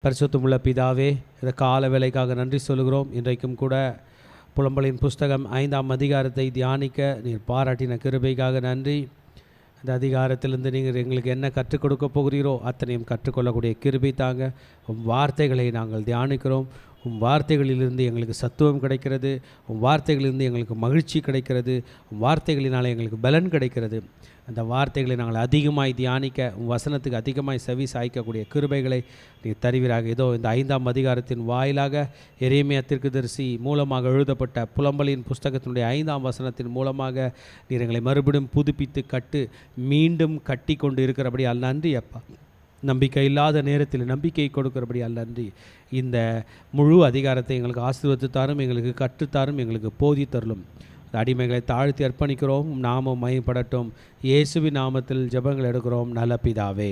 பரிசுத்தமுள்ள பிதாவே, இந்த கால வேலைக்காக நன்றி சொல்கிறோம். இன்றைக்கும் கூட புலம்பலின் புஸ்தகம் 5ஆம் அதிகாரத்தை தியானிக்க நீர் பாராட்டின கிருபைக்காக நன்றி. இந்த அதிகாரத்திலிருந்து நீங்கள் எங்களுக்கு என்ன கற்றுக் கொடுக்க போகிறீரோ அத்தனையும் கற்றுக்கொள்ளக்கூடிய கிருபை தாங்க. வார்த்தைகளை நாங்கள் தியானிக்கிறோம். வார்த்தைகளிலிருந்து எங்களுக்கு சத்துவம் கிடைக்கிறது. வார்த்தைகளிலிருந்து எங்களுக்கு மகிழ்ச்சி கிடைக்கிறது. வார்த்தைகளினால் எங்களுக்கு பலன் கிடைக்கிறது. அந்த வார்த்தைகளை நாங்கள் அதிகமாய் தியானிக்க, வசனத்துக்கு அதிகமாய் செவி சாய்க்கக்கூடிய கிருபைகளை நீ தருவீராக. ஏதோ இந்த 5ஆம் அதிகாரத்தின் வாயிலாக எரேமியா தீர்க்கதரிசி மூலமாக எழுதப்பட்ட புலம்பலின் புஸ்தகத்தினுடைய 5ஆம் வசனத்தின் மூலமாக நீர் எங்களை மறுபடியும் புதுப்பித்து மீண்டும் கட்டி கொண்டு இருக்கிறபடியால் நன்றி அப்பா. நம்பிக்கை இல்லாத நேரத்தில் நம்பிக்கை கொடுக்கிறபடியால் நன்றி. இந்த முழு அதிகாரத்தை எங்களுக்கு ஆசீர்வதித்தாரும், எங்களுக்கு கற்றுத்தாரும், எங்களுக்கு போதித்தருளும். அடிமைகளை தாழ்த்தி அர்ப்பணிக்கிறோம். நாமம் மையப்படட்டும். இயேசுவின் நாமத்தில் ஜெபங்கள் எடுக்கிறோம் நல்ல பிதாவே,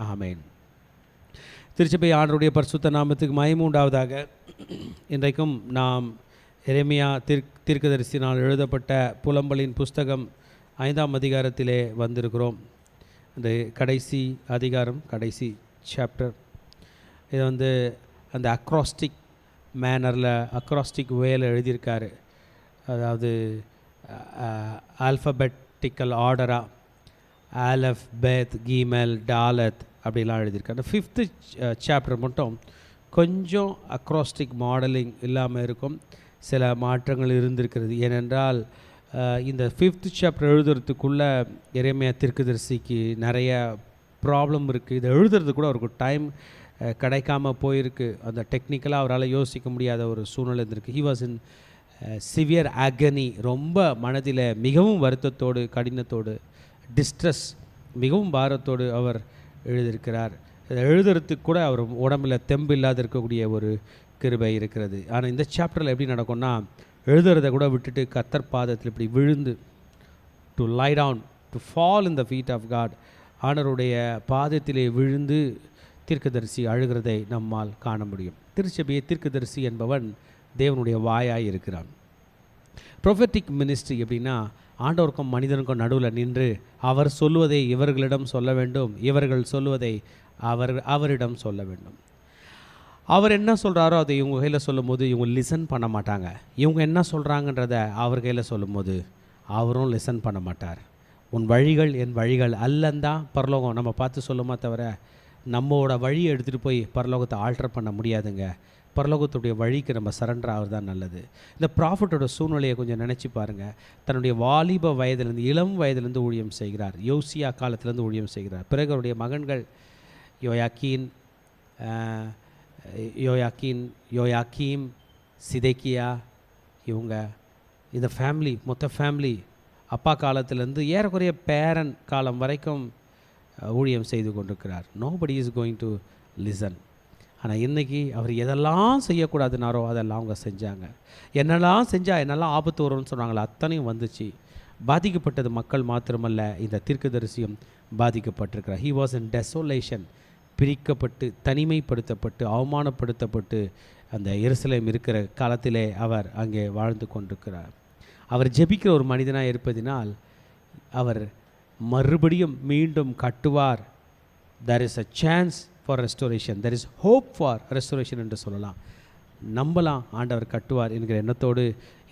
ஆமேன். திருச்சபை ஆண்டவருடைய பரிசுத்த நாமத்துக்கு மகிமை உண்டாவதாக. இன்றைக்கும் நாம் எரேமியா தீர்க்கதரிசினால் எழுதப்பட்ட புலம்பலின் புஸ்தகம் 5ஆம் அதிகாரத்திலே வந்திருக்கிறோம். இந்த கடைசி அதிகாரம், கடைசி சாப்டர். இது அந்த அக்ராஸ்டிக் மேனரில், அக்ராஸ்டிக் வேல எழுதியிருக்காரு. அதாவது ஆல்ஃபபெட்டிக்கல் ஆர்டராக ஆலஃப், பெத், கீமெல், டாலத் அப்படிலாம் எழுதியிருக்காரு. அந்த 5th சாப்டர் மட்டும் கொஞ்சம் அக்ராஸ்டிக் மாடலிங் இல்லாமல் இருக்கும். சில மாற்றங்கள் இருந்திருக்கிறது. ஏனென்றால் இந்த 5th சாப்டர் எழுதுறதுக்குள்ளே எரேமியா தீர்க்கதரிசிக்கு நிறைய ப்ராப்ளம் இருக்குது. இதை எழுதுறது கூட அவருக்கு டைம் கிடைக்காமல் போயிருக்கு. அந்த டெக்னிக்கலாக அவரால் யோசிக்க முடியாத ஒரு சூழ்நிலை இருந்திருக்கு. He was in severe ஆகனி. ரொம்ப மனதில் மிகவும் வருத்தத்தோடு, கடினத்தோடு, டிஸ்ட்ரெஸ், மிகவும் பாரத்தோடு அவர் எழுதியிருக்கிறார். இதை எழுதுறதுக்கு கூட அவர் உடம்பில் தெம்பு இல்லாத இருக்கக்கூடிய ஒரு கிருபை இருக்கிறது. ஆனால் இந்த சாப்டரில் எப்படி நடக்கும்னா, எழுதுறதை கூட விட்டுட்டு கர்த்தர் பாதத்தில் இப்படி விழுந்து, to lie down, to fall in the feet of God, ஆண்டவருடைய பாதத்திலே விழுந்து தீர்க்கதரிசி அழுகிறதை நம்மால் காண முடியும். திருச்சபையை தீர்க்கதரிசி என்பவன் தேவனுடைய வாயாய் இருக்கிறான். ப்ரொஃபெட்டிக் மினிஸ்ட்ரி எப்படின்னா, ஆண்டவருக்கும் மனிதனுக்கும் நடுவில் நின்று அவர் சொல்லுவதை இவர்களிடம் சொல்ல வேண்டும், இவர்கள் சொல்லுவதை அவரிடம் சொல்ல வேண்டும். அவர் என்ன சொல்கிறாரோ அதை இவங்க கையில் சொல்லும் போது இவங்க லிசன் பண்ண மாட்டாங்க. இவங்க என்ன சொல்கிறாங்கன்றத அவர் கையில் சொல்லும் போது அவரும் லிசன் பண்ண மாட்டார். உன் வழிகள் என் வழிகள் அல்லந்தான் பரலோகம் நம்ம பார்த்து சொல்லுமா தவிர, நம்மளோட வழியை எடுத்துகிட்டு போய் பரலோகத்தை ஆல்டர் பண்ண முடியாதுங்க. பரலோகத்துடைய வழிக்கு நம்ம சரண்டர் ஆகிறது தான் நல்லது. இந்த ப்ராஃபிட்டோட சூழ்நிலையை கொஞ்சம் நினச்சி பாருங்கள். தன்னுடைய வாலிப வயதிலிருந்து, இளம் வயதிலிருந்து ஊழியம் செய்கிறார். யோசியா காலத்திலேருந்து ஊழியம் செய்கிறார். பிறகு அவருடைய மகன்கள் யோயாக்கீம், சிதேக்கியா, இவங்க இந்த ஃபேமிலி, மொத்த ஃபேமிலி அப்பா காலத்திலேருந்து ஏறக்குறைய பேரன் காலம் வரைக்கும் ஊழியம் செய்து கொண்டிருக்கிறார். Nobody is going to listen. ஆனால் இன்றைக்கி அவர் எதெல்லாம் செய்யக்கூடாதுனாரோ அதெல்லாம் அவங்க செஞ்சாங்க. என்னெல்லாம் செஞ்சால் என்னெல்லாம் ஆபத்து வரும்னு சொன்னாங்களோ அத்தனையும் வந்துச்சு. பாதிக்கப்பட்டது மக்கள் மாத்திரமல்ல, இந்த தீர்க்கதரிசியும் பாதிக்கப்பட்டிருக்கிறார். He was in டெசோலேஷன். பிரிக்கப்பட்டு, தனிமைப்படுத்தப்பட்டு, அவமானப்படுத்தப்பட்டு அந்த எருசலேம் இருக்கிற காலத்திலே அவர் அங்கே வாழ்ந்து கொண்டிருக்கிறார். அவர் ஜெபிக்கிற ஒரு மனிதனாக இருப்பதினால் அவர் மறுபடியும் மீண்டும் கட்டுவார். there is a chance for restoration, there is hope for restoration என்று சொல்லலாம். நம்பலாம், ஆண்டவர் கட்டுவார் என்கிற எண்ணத்தோடு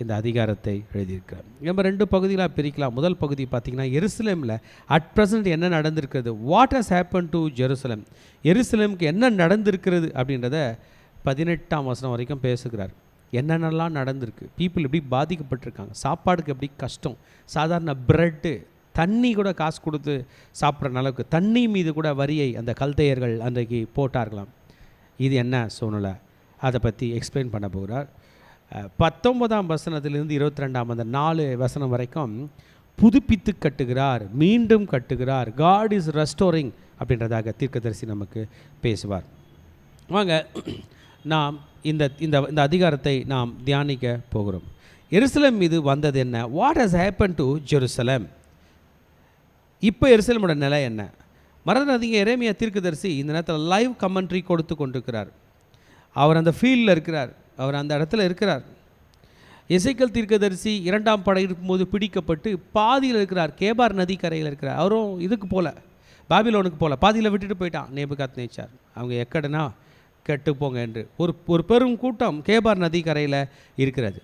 இந்த அதிகாரத்தை எழுதியிருக்கிறார். நம்ம 2 பகுதிகளாக பிரிக்கலாம். முதல் பகுதி பார்த்திங்கன்னா, எருசலேமில் அட் ப்ரெசன்ட் என்ன நடந்திருக்கிறது, what has happen to Jerusalem, எருசலேமுக்கு என்ன நடந்திருக்கிறது அப்படின்றத 18ஆம் வசனம் வரைக்கும் பேசுகிறார். என்னென்னலாம் நடந்திருக்கு, பீப்புள் எப்படி பாதிக்கப்பட்டிருக்காங்க, சாப்பாடுக்கு எப்படி கஷ்டம், சாதாரண ப்ரெட்டு, தண்ணி கூட காசு கொடுத்து சாப்பிட்ற அளவுக்கு, தண்ணி மீது கூட வரியை அந்த கல்தையர்கள் அன்றைக்கு போட்டார்களாம். இது என்ன சூழ்நிலை, அதை பற்றி எக்ஸ்பிளைன் பண்ண போகிறார். 19ஆம் வசனத்திலிருந்து 22ஆம் அந்த 4 வசனம் வரைக்கும் புதுப்பித்து கட்டுகிறார், மீண்டும் கட்டுகிறார், காட் இஸ் ரெஸ்டோரிங் அப்படின்றதாக தீர்க்கதரிசி நமக்கு பேசுவார். வாங்க நாம் இந்த இந்த அதிகாரத்தை நாம் தியானிக்க போகிறோம். எருசலேம் மீது வந்தது என்ன, what has happen to Jerusalem, இப்போ எருசலேமோட நிலை என்ன. மறந்துடாதீங்க, எரேமியா தீர்க்கதரிசி இந்த நேரத்தில் லைவ் கமெண்ட்ரி கொடுத்து கொண்டிருக்கிறார். அவர் அந்த ஃபீல்டில் இருக்கிறார், அவர் அந்த இடத்துல இருக்கிறார். எசேக்கியேல் தீர்க்கதரிசி 2ஆம் படையெடுக்கும் போது பிடிக்கப்பட்டு பாதியில் இருக்கிறார், கேபார் நதி கரையில் இருக்கிறார். அவரும் இதுக்கு போல பாபிலோனுக்கு போல பாதியில் விட்டுட்டு போயிட்டான் நேபுகாத்நேச்சார். அவங்க எக்கடனா கெட்டுப்போங்க என்று. ஒரு பெரும் கூட்டம் கேபார் நதி கரையில் இருக்கிறது.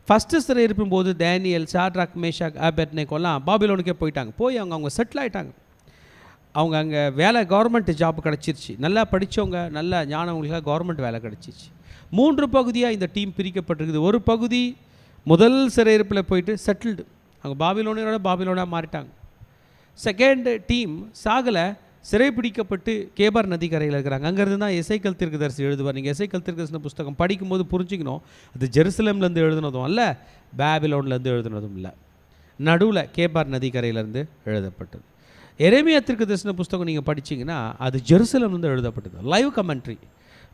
ஃபஸ்ட்டு சிறையிருப்பும் போது டேனியல், சாட்ராக், மேஷாக், ஆபேத்நேகோலாம் பாபிலோனுக்கே போயிட்டாங்க. போய் அவங்க செட்டில் ஆகிட்டாங்க. அவங்க அங்கே வேலை, கவர்மெண்ட் ஜாப் கிடச்சிருச்சு. நல்லா படித்தவங்க, நல்ல ஞானவங்களுக்காக கவர்மெண்ட் வேலை கிடச்சிருச்சு. 3 பகுதியாக இந்த டீம் பிரிக்கப்பட்டிருக்குது. ஒரு பகுதி முதல் சிறையிருப்பில் போயிட்டு செட்டில்டு, அவங்க பாபிலோனாக மாறிட்டாங்க. செகண்ட் டீம் சாகலை, சிறைப்பிடிக்கப்பட்டு கேபார் நதிக்கரையில் இருக்கிறாங்க. அங்கேருந்து தான் எசேக்கியேல் தீர்க்கதரிசி எழுதுவார். நீங்கள் எசேக்கியேல் தீர்க்கதரிசி புஸ்தகம் படிக்கும்போது புரிஞ்சுக்கணும், அது ஜெருசலேம்லேருந்து எழுதுனதும் அல்ல, பாபிலோன்லேருந்து எழுதுனதும் இல்லை, நடுவில் கேபார் நதிக்கரையிலேருந்து எழுதப்பட்டது. எரேமியா தீர்க்கதரிசி புஸ்தகம் நீங்கள் படிச்சிங்கன்னா அது ஜெருசலேம்லேருந்து எழுதப்பட்டது. லைவ் கமெண்ட்ரி,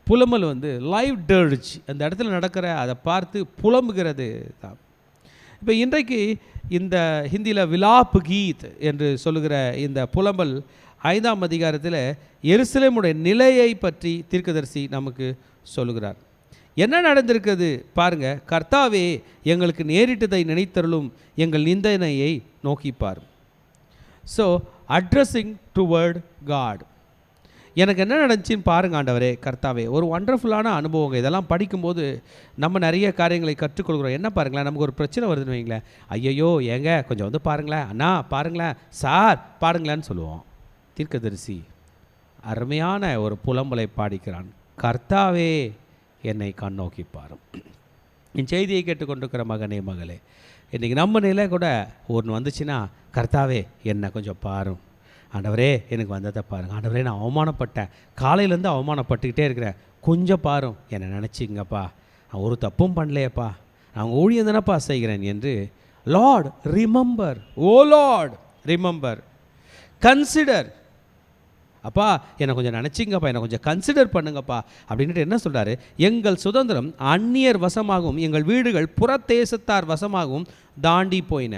புலம்பல் லைவ் டர்ஜ், அந்த இடத்துல நடக்கிற அதை பார்த்து புலம்புகிறது தான். இப்போ இன்றைக்கு இந்த ஹிந்தியில் விலாப் கீத் என்று சொல்லுகிற இந்த புலம்பல் 5ஆம் அதிகாரத்தில் எருசலேமுடைய நிலையை பற்றி தீர்க்கதரிசி நமக்கு சொல்லுகிறார். என்ன நடந்திருக்கிறது பாருங்கள். கர்த்தாவே, எங்களுக்கு நேரிட்டதை நினைத்தருளும், எங்கள் நிந்தனையை நோக்கிப்பார். So addressing toward God. எனக்கு என்ன நடந்துச்சின்னு பாருங்க ஆண்டவரே, கர்த்தாவே. ஒரு ஒண்டர்ஃபுல்லான அனுபவங்க. இதெல்லாம் படிக்கும்போது நம்ம நிறைய காரியங்களை கற்றுக்கொள்கிறோம். என்ன பாருங்களேன், நமக்கு ஒரு பிரச்சனை வருதுன்னு வைங்களேன், ஐயையோ ஏங்க கொஞ்சம் வந்து பாருங்களேன், அண்ணா பாருங்களேன், சார் பாருங்களேன்னு சொல்லுவோம். தீர்க்கதரிசி அருமையான ஒரு புலம்பலை பாடிக்கிறான். கர்த்தாவே, என்னை கண்ணோக்கி பாரும். என் செய்தியை கேட்டுக்கொண்டிருக்கிற மகனே, மகளே, இன்றைக்கி நம்ம நிலை கூட ஒன்று வந்துச்சுன்னா, கர்த்தாவே என்னை கொஞ்சம் பாரும். ஆண்டவரே, எனக்கு வந்ததை பாருங்கள். ஆண்டவரே, நான் அவமானப்பட்டேன், காலையிலேருந்து அவமானப்பட்டுக்கிட்டே இருக்கிறேன், கொஞ்சம் பாரும், என்னை நினச்சிங்கப்பா, நான் ஒரு தப்பும் பண்ணலையப்பா, நான் ஊழியம் தானப்பா செய்கிறேன் என்று. லார்ட் ரிமெம்பர், ஓ லார்ட் ரிமெம்பர், கன்சிடர். அப்பா, என்னை கொஞ்சம் நினச்சிங்கப்பா, என்னை கொஞ்சம் கன்சிடர் பண்ணுங்கப்பா அப்படின்ட்டு என்ன சொல்கிறாரு, எங்கள் சுதந்திரம் அந்நியர் வசமாகவும் எங்கள் வீடுகள் புறத்தேசத்தார் வசமாகவும் தாண்டி போயின.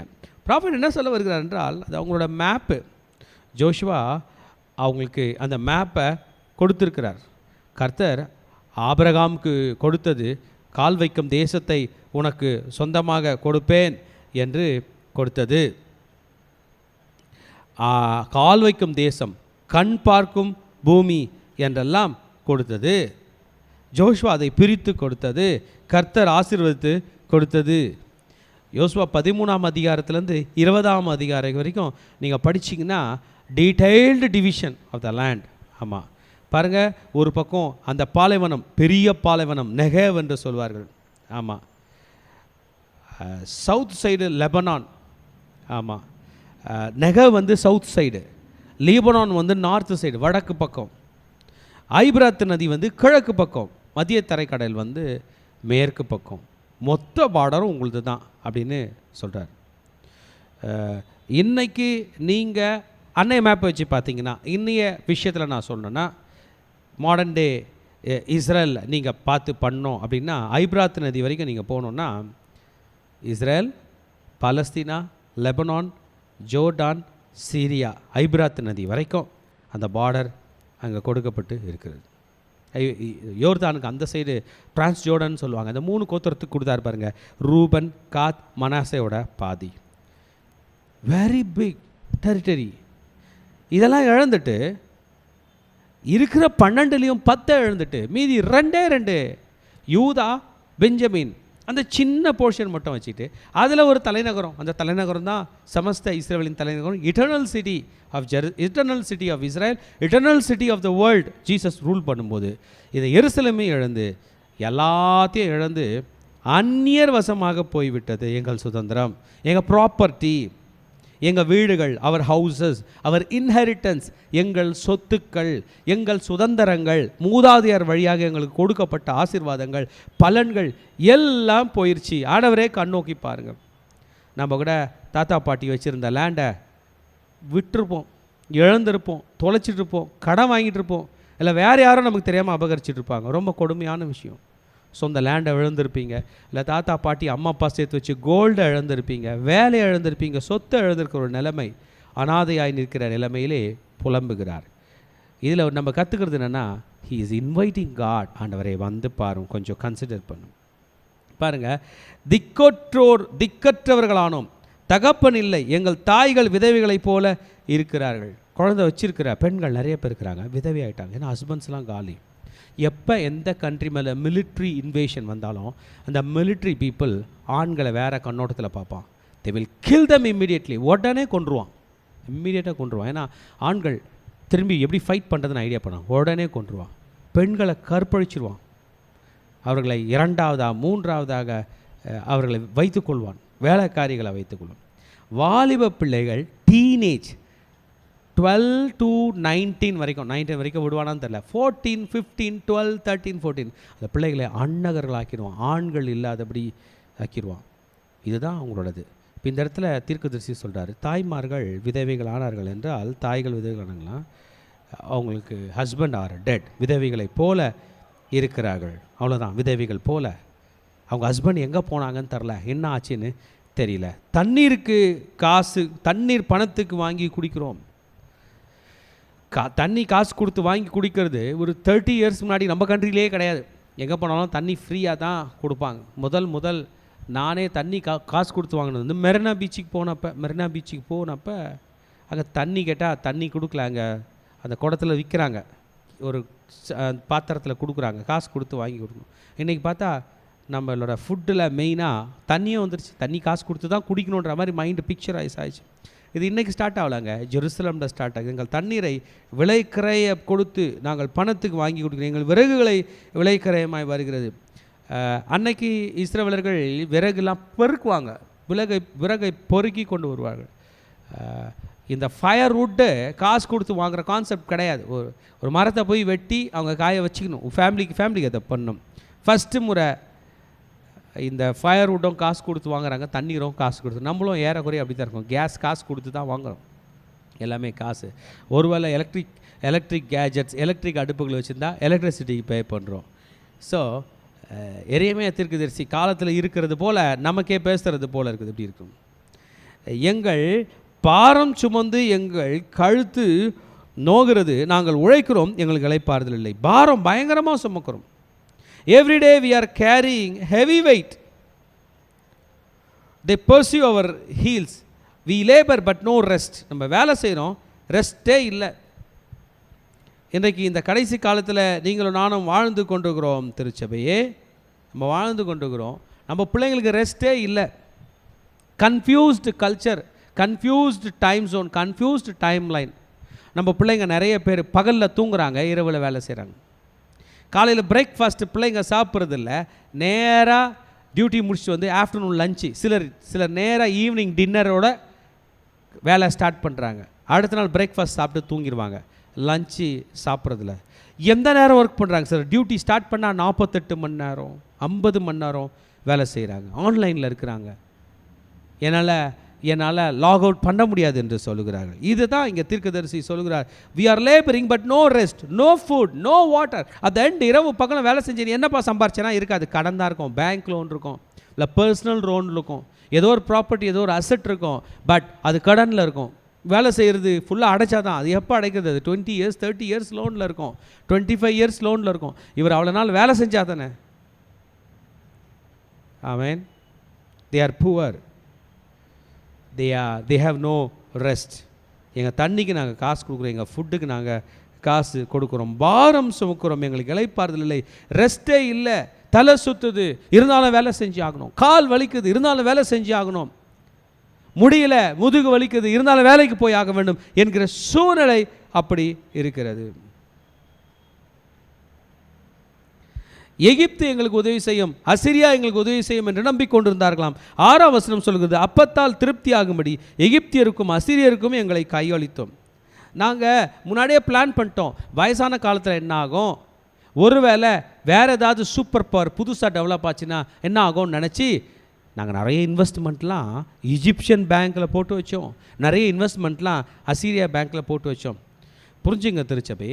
ப்ராஃபட் என்ன சொல்ல வருகிறார் என்றால், அது அவங்களோட மேப்பு. ஜோஷுவா அவங்களுக்கு அந்த மேப்பை கொடுத்துருக்கிறார். கர்த்தர் ஆபிரகாமுக்கு கொடுத்தது, கால் வைக்கும் தேசத்தை உனக்கு சொந்தமாக கொடுப்பேன் என்று கொடுத்தது. கால் வைக்கும் தேசம், கண் பார்க்கும் பூமி என்றெல்லாம் கொடுத்தது. ஜோஷுவா அதை பிரித்து கொடுத்தது, கர்த்தர் ஆசீர்வதித்து கொடுத்தது. யோசுவா 13ஆம் அதிகாரத்துலேருந்து 20ஆம் அதிகாரம் வரைக்கும் நீங்கள் படிச்சிங்கன்னா detailed division of the land. ஆமாம், பாருங்கள், ஒரு பக்கம் அந்த பாலைவனம், பெரிய பாலைவனம், நெகேவ் என்று சொல்வார்கள். ஆமாம், சவுத் சைடு லெபனான். ஆமாம், நெகேவ் வந்து சவுத் சைடு, லீபனான் வந்து நார்த்து சைடு, வடக்கு பக்கம், ஐபிராத் நதி வந்து கிழக்கு பக்கம், மத்திய தரைக்கடல் வந்து மேற்கு பக்கம். மொத்த பார்டரும் உங்களுது தான் அப்படின்னு சொல்கிறார். இன்றைக்கி நீங்கள் அன்னைய மேப்பை வச்சு பார்த்தீங்கன்னா, இன்னைய விஷயத்தில் நான் சொன்னேன்னா, மாடர்ன் டே இஸ்ரேல் நீங்கள் பார்த்து பண்ணோம் அப்படின்னா, ஐபிராத் நதி வரைக்கும் நீங்கள் போனோன்னா, Israel, Palestine, Lebanon, Jordan, Syria, ஐபிராத் நதி வரைக்கும் அந்த பார்டர் அங்கே கொடுக்கப்பட்டு இருக்கிறது. யோர்தானுக்கு அந்த சைடு டிரான்ஸ் ஜோர்டன் சொல்லுவாங்க. அந்த 3 கோத்திரத்துக்கு கொடுத்தாரு பாருங்க, ரூபன், காத், மனாசேயோட பாதி. Very big territory. இதெல்லாம் இழந்துட்டு இருக்கிற 12லையும் 10 இழந்துட்டு மீதி 2 யூதா, பெஞ்சமின், அந்த சின்ன போர்ஷன் மட்டும் வச்சுட்டு அதில் ஒரு தலைநகரம், அந்த தலைநகரம் தான் சமஸ்த இஸ்ரேலின் தலைநகரம், eternal city of Israel, eternal city of the world. Jesus rule பண்ணும்போது இதை எருசலேமே இழந்து, எல்லாத்தையும் இழந்து அந்நியர் வசமாக போய்விட்டது எங்கள் சுதந்திரம், எங்கள் ப்ராப்பர்ட்டி, எங்கள் வீடுகள், அவர் ஹவுசஸ், அவர் இன்ஹெரிட்டன்ஸ், எங்கள் சொத்துக்கள், எங்கள் சுதந்திரங்கள், மூதாதையர் வழியாக எங்களுக்கு கொடுக்கப்பட்ட ஆசீர்வாதங்கள், பலன்கள் எல்லாம் போயிடுச்சு. ஆண்டவரே கண்ணோக்கி பாருங்கள். நம்ம கூட தாத்தா பாட்டி வச்சுருந்த லேண்டை விட்டுருப்போம், இழந்திருப்போம், தொலைச்சிட்ருப்போம், கடன் வாங்கிட்டு இருப்போம், இல்லை வேறு யாரும் நமக்கு தெரியாமல் அபகரிச்சிட்டு இருப்பாங்க. ரொம்ப கொடுமையான விஷயம். சொந்த லேண்டை இழந்திருப்பீங்க, இல்லை தாத்தா பாட்டி அம்மா அப்பா சேர்த்து வச்சு கோல்டை இழந்திருப்பீங்க, வேலையை இழந்திருப்பீங்க, சொத்தை இழந்திருக்கிற ஒரு நிலைமை, அனாதையாய் நிற்கிற நிலைமையிலே புலம்புகிறார். இதில் நம்ம கற்றுக்கிறது என்னென்னா, ஹீ இஸ் இன்வைட்டிங் காட். ஆண்டவரை வந்து பாருங்க, கொஞ்சம் கன்சிடர் பண்ணும். பாருங்கள், திக்கற்றவர்களானோம், தகப்பன் இல்லை, எங்கள் தாய்கள் விதவைகளைப் போல இருக்கிறார்கள். குழந்தை வச்சிருக்கிற பெண்கள் நிறைய பேர் இருக்கிறாங்க, விதவை ஆகிட்டாங்க, ஏன்னா ஹஸ்பண்ட்ஸ்லாம் காலி. எப்போ எந்த கண்ட்ரி மேலே மிலிட்ரி இன்வேஷன் வந்தாலும் அந்த மிலிட்ரி பீப்புள் ஆண்களை வேறு கண்ணோட்டத்தில் பார்ப்பான். They will kill them immediately. உடனே கொன்றுவான், இம்மிடியேட்டாக கொன்றுவான். ஏன்னா ஆண்கள் திரும்பி எப்படி ஃபைட் பண்ணுறதுன்னு ஐடியா பண்ணான், உடனே கொன்றுவான். பெண்களை கற்பழிச்சிருவான், அவர்களை இரண்டாவதாக மூன்றாவதாக அவர்களை வைத்துக்கொள்வான், வேலைக்காரிகளை வைத்துக்கொள்வான். வாலிப பிள்ளைகள் டீனேஜ் 12 to 19 வரைக்கும், 19 வரைக்கும் விடுவானான்னு தெரியல, 14, 15, 12, 13, 14 அந்த பிள்ளைகளை அன்னகர்கள் ஆக்கிடுவான், ஆண்கள் இல்லாதபடி ஆக்கிடுவான். இதுதான் அவங்களோடது. இப்போ இந்த இடத்துல தீர்க்கதரிசி சொல்கிறாரு, தாய்மார்கள் விதவைகள் ஆனார்கள் என்றால், தாய்கள் விதவைகள் ஆனாங்களா அவங்களுக்கு ஹஸ்பண்ட் ஆர் டெட், விதவைகளை போல இருக்கிறார்கள், அவ்வளோதான். விதவைகள் போல. அவங்க ஹஸ்பண்ட் எங்கே போனாங்கன்னு தெரில, என்ன ஆச்சுன்னு தெரியல. தண்ணீருக்கு காசு, தண்ணீர் பணத்துக்கு வாங்கி குடிக்கிறோம். தண்ணி காசு கொடுத்து வாங்கி குடிக்கிறது ஒரு 30 இயர்ஸ் முன்னாடி நம்ம கண்ட்ரிலே கிடையாது. எங்கே போனாலும் தண்ணி ஃப்ரீயாக தான் கொடுப்பாங்க. முதல் நானே தண்ணி காசு கொடுத்து வாங்கினது வந்து மெரினா பீச்சுக்கு போனப்போ அங்கே தண்ணி கேட்டால் தண்ணி கொடுக்கல, அங்கே அந்த குடத்தில் விற்கிறாங்க, ஒரு பாத்திரத்தில் கொடுக்குறாங்க, காசு கொடுத்து வாங்கி கொடுக்கணும். இன்றைக்கி பார்த்தா நம்மளோட ஃபுட்டில் மெயினாக தண்ணியும் வந்துருச்சு, தண்ணி காசு கொடுத்து தான் குடிக்கணுன்ற மாதிரி மைண்டு பிக்சரைஸ் ஆகிடுச்சு. இது இன்றைக்கி ஸ்டார்ட் ஆகலாங்க, ஜெருசலமில் ஸ்டார்ட் ஆகுது. எங்கள் தண்ணீரை விலைக்கிறைய கொடுத்து நாங்கள் பணத்துக்கு வாங்கி கொடுக்குறோம், எங்கள் விறகுகளை விலைக்கிரயமாய் வருகிறது. அன்னைக்கு இஸ்ரவேலர்கள் விறகுலாம் பெருக்குவாங்க, விறகை பொறுக்கி கொண்டு வருவார்கள். இந்த ஃபயர்வுட்டு காசு கொடுத்து வாங்குகிற கான்செப்ட் கிடையாது. ஒரு மரத்தை போய் வெட்டி அவங்க காய வச்சுக்கணும், ஃபேமிலிக்கு அதை பண்ணணும். ஃபஸ்ட்டு முறை இந்த ஃபயர்வுட்டும் காசு கொடுத்து வாங்குறாங்க, தண்ணீரும் காசு கொடுத்து. நம்மளும் ஏறக்குறைய அப்படி தான் இருக்கும், கேஸ் காசு கொடுத்து தான் வாங்குகிறோம், எல்லாமே காசு. ஒருவேளை எலக்ட்ரிக் கேஜெட்ஸ், எலக்ட்ரிக் அடுப்புகள் வச்சுருந்தா எலக்ட்ரிசிட்டிக்கு பே பண்ணுறோம். ஸோ எரியமே தீர்க்கதரிசி காலத்தில் இருக்கிறது போல் நமக்கே பேசுகிறது போல் இருக்குது. எப்படி இருக்கும்? எங்கள் பாரம் சுமந்து எங்கள் கழுத்து நோகிறது, நாங்கள் உழைக்கிறோம், எங்களுக்கு இளைப்பாறுதல் இல்லை. பாரம் பயங்கரமாக சுமக்கிறோம். Every day we are carrying heavy weight. They pursue our heels. We labor but no rest. நம்ம வேலை செய்கிறோம், ரெஸ்ட்டே இல்லை. இன்றைக்கு இந்த கடைசி காலத்தில் நீங்களும் நானும் வாழ்ந்து கொண்டிருக்கிறோம். திருச்சபையே நம்ம வாழ்ந்து கொண்டிருக்கிறோம், நம்ம பிள்ளைங்களுக்கு ரெஸ்ட்டே இல்லை. Confused culture, confused time zone, confused timeline. நம்ம பிள்ளைங்க நிறைய பேர் பகலில் தூங்குறாங்க, இரவில் வேலை செய்கிறாங்க. காலையில் பிரேக்ஃபாஸ்ட்டு பிள்ளைங்க சாப்பிட்றதில்ல, நேராக டியூட்டி முடிச்சுட்டு வந்து ஆஃப்டர்நூன் லஞ்சு, சிலர் நேராக ஈவினிங் டின்னரோட வேலை ஸ்டார்ட் பண்ணுறாங்க. அடுத்த நாள் பிரேக்ஃபாஸ்ட் சாப்பிட்டு தூங்கிடுவாங்க, லஞ்சு சாப்பிட்றதில்ல. எந்த நேரம் ஒர்க் பண்ணுறாங்க சார்? டியூட்டி ஸ்டார்ட் பண்ணால் 48 மணி நேரம் 50 மணி நேரம் வேலை செய்கிறாங்க, ஆன்லைனில் இருக்கிறாங்க. என்னால் லாக் அவுட் பண்ண முடியாது என்று சொல்லுகிறார்கள். இதுதான் இங்கே தீர்க்கதரிசி சொல்லுகிறார். We are labouring but no rest, no food, no water. அந்த எண்ட் இரவு பக்கம் வேலை செஞ்சு என்னப்பா சம்பாரிச்சேனா இருக்காது, கடன் தான் இருக்கும், பேங்க் லோன் இருக்கும், இல்லை பர்சனல் லோன் இருக்கும், ஏதோ ஒரு ப்ராப்பர்ட்டி, ஏதோ ஒரு அசெட் இருக்கும், பட் அது கடனில் இருக்கும். வேலை செய்கிறது ஃபுல்லாக அடைச்சா தான், அது எப்போ அடைக்கிறது? அது 20 இயர்ஸ் 30 இயர்ஸ் லோனில் இருக்கும், 25 இயர்ஸ் லோனில் இருக்கும். இவர் அவ்வளோ நாள் வேலை செஞ்சா தானே. Amen. They are poor, they have no rest. எங்கள் தண்ணிக்கு நாங்கள் காசு கொடுக்குறோம், எங்கள் ஃபுட்டுக்கு நாங்கள் காசு கொடுக்குறோம், பாரம் சுமக்கிறோம், எங்களுக்கு இளைப்பாறுதல் இல்லை, ரெஸ்ட்டே இல்லை, தலை சுற்றுது இருந்தாலும் வேலை செஞ்சு ஆகணும், கால் வலிக்குது இருந்தாலும் வேலை செஞ்சு ஆகணும், முடியல முதுகு வலிக்குது இருந்தாலும் வேலைக்கு போய் ஆக வேண்டும் என்கிற சூழ்நிலை அப்படி இருக்கிறது. எகிப்து எங்களுக்கு உதவி செய்யும், அசிரியா எங்களுக்கு உதவி செய்யும் என்று நம்பிக்கொண்டிருந்தார்களாம். 6ஆம் வசனம் சொல்கிறது, அப்பத்தால் திருப்தி ஆகும்படி எகிப்தியருக்கும் அசிரியருக்கும் எங்களை கையளித்தோம். நாங்கள் முன்னாடியே பிளான் பண்ணிட்டோம், வயசான காலத்தில் என்ன ஆகும், ஒருவேளை வேறு ஏதாவது சூப்பர் பவர் புதுசாக டெவலப் ஆச்சுன்னா என்ன ஆகும்னு நினச்சி நாங்கள் நிறைய இன்வெஸ்ட்மெண்ட்லாம் ஈஜிப்சியன் பேங்க்கில் போட்டு வச்சோம், நிறைய இன்வெஸ்ட்மெண்ட்லாம் அசீரியா பேங்க்கில் போட்டு வச்சோம். புரிஞ்சுங்க திருச்சபை,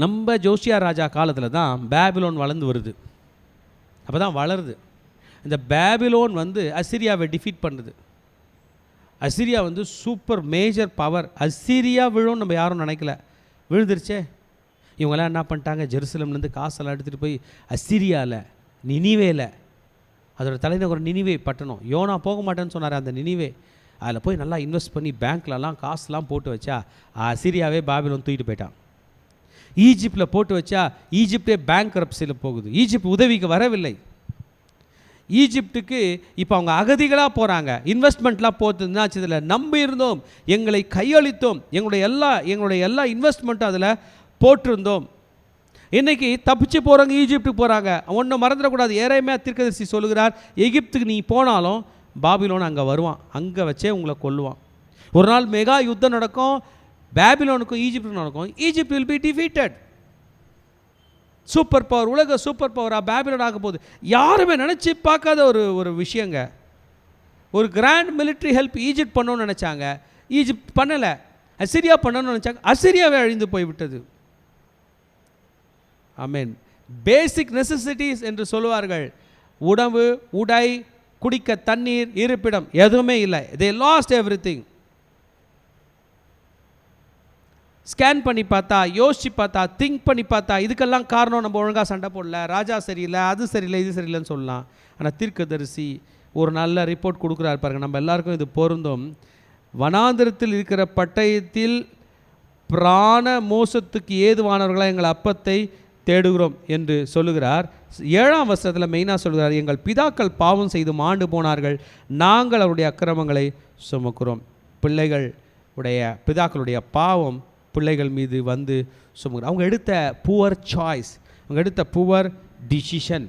நம்ம ஜோசியா ராஜா காலத்தில் தான் பேபிலோன் வளர்ந்து வருது, அப்போ தான் வளருது. இந்த பேபிலோன் வந்து அசிரியாவை டிஃபீட் பண்ணுது. அசிரியா வந்து சூப்பர் மேஜர் பவர். அசிரியா விழும் நம்ம யாரும் நினைக்கல, விழுந்துருச்சே. இவங்கெல்லாம் என்ன பண்ணிட்டாங்க, ஜெருசலம்லேருந்து காசெல்லாம் எடுத்துகிட்டு போய் அசிரியாவில், நினிவேல, அதோட தலைநகர் நினிவே பட்டணம், யோனா போக மாட்டேன்னு சொன்னார், அந்த நினிவே, அதில் போய் நல்லா இன்வெஸ்ட் பண்ணி பேங்க்லலாம் காசுலாம் போட்டு வச்சா அசிரியாவே பாபிலோன் தூக்கிட்டு போயிட்டான். ஈஜிப்டில் போட்டு வச்சா ஈஜிப்டே பேங்க்ரப்சியில் போகுது. ஈஜிப்ட் உதவிக்கு வரவில்லை. ஈஜிப்டுக்கு இப்போ அவங்க அகதிகளாக போகிறாங்க. இன்வெஸ்ட்மெண்ட்லாம் போட்டுருந்துன்னா இதில் நம்பி இருந்தோம், எங்களை கையளித்தோம், எங்களுடைய எல்லா இன்வெஸ்ட்மெண்ட்டும் அதில் போட்டிருந்தோம். இன்றைக்கி தப்பிச்சு போகிறவங்க ஈஜிப்டுக்கு போகிறாங்க. ஒன்றும் மறந்துடக்கூடாது, எரேமியா தீர்க்கதரிசி சொல்லுகிறார், எகிப்துக்கு நீ போனாலும் பாபிலோன் அங்கே வருவான், அங்கே வச்சே உங்களை கொல்லுவான். ஒரு நாள் மெகா யுத்தம் நடக்கும், பாபிலோனுக்கும் ஈஜிப்டுக்கும் நடக்கும். Egypt will be defeated. Super power, உலக சூப்பர் பவராக பாபிலோன் ஆக போகுது. யாருமே நினச்சி பார்க்காத ஒரு விஷயங்க. ஒரு கிராண்ட் மிலிட்ரி ஹெல்ப் ஈஜிப்ட் பண்ணணும்னு நினச்சாங்க, ஈஜிப்ட் பண்ணலை. அசிரியா பண்ணணும்னு நினச்சாங்க, அசிரியாவே அழிந்து போய்விட்டது. ஆமென். பேசிக் நெசசிட்டிஸ் என்று சொல்லுவார்கள், உணவு, உடை, குடிக்க தண்ணீர், இருப்பிடம், எதுவுமே இல்லை. they lost everything. ஸ்கேன் பண்ணி பார்த்தா, யோசிச்சு பார்த்தா, திங்க் பண்ணி பார்த்தா, இதுக்கெல்லாம் காரணம் நம்ம ஒழுங்காக சண்டை போடல, ராஜா சரியில்லை, அது சரியில்லை, இது சரியில்லைன்னு சொல்லலாம். ஆனால் தீர்க்கதரிசி ஒரு நல்ல ரிப்போர்ட் கொடுக்குறாரு பாருங்க, நம்ம எல்லாருக்கும் இது பொருந்தும். வனாந்திரத்தில் இருக்கிற பட்டயத்தில் பிராண மோசத்துக்கு ஏதுவானவர்களாக எங்கள் அப்பத்தை தேடுகிறோம் என்று சொல்லுகிறார். 7ஆம் வசனத்தில் மெயினாக சொல்கிறார், எங்கள் பிதாக்கள் பாவம் செய்து மாண்டு போனார்கள், நாங்கள் அவருடைய அக்கிரமங்களை சுமக்கிறோம். பிதாக்களுடைய பாவம் பிள்ளைகள் மீது வந்து சுமக்கிறோம். அவங்க எடுத்த புவர் சாய்ஸ், அவங்க எடுத்த புவர் டிசிஷன்.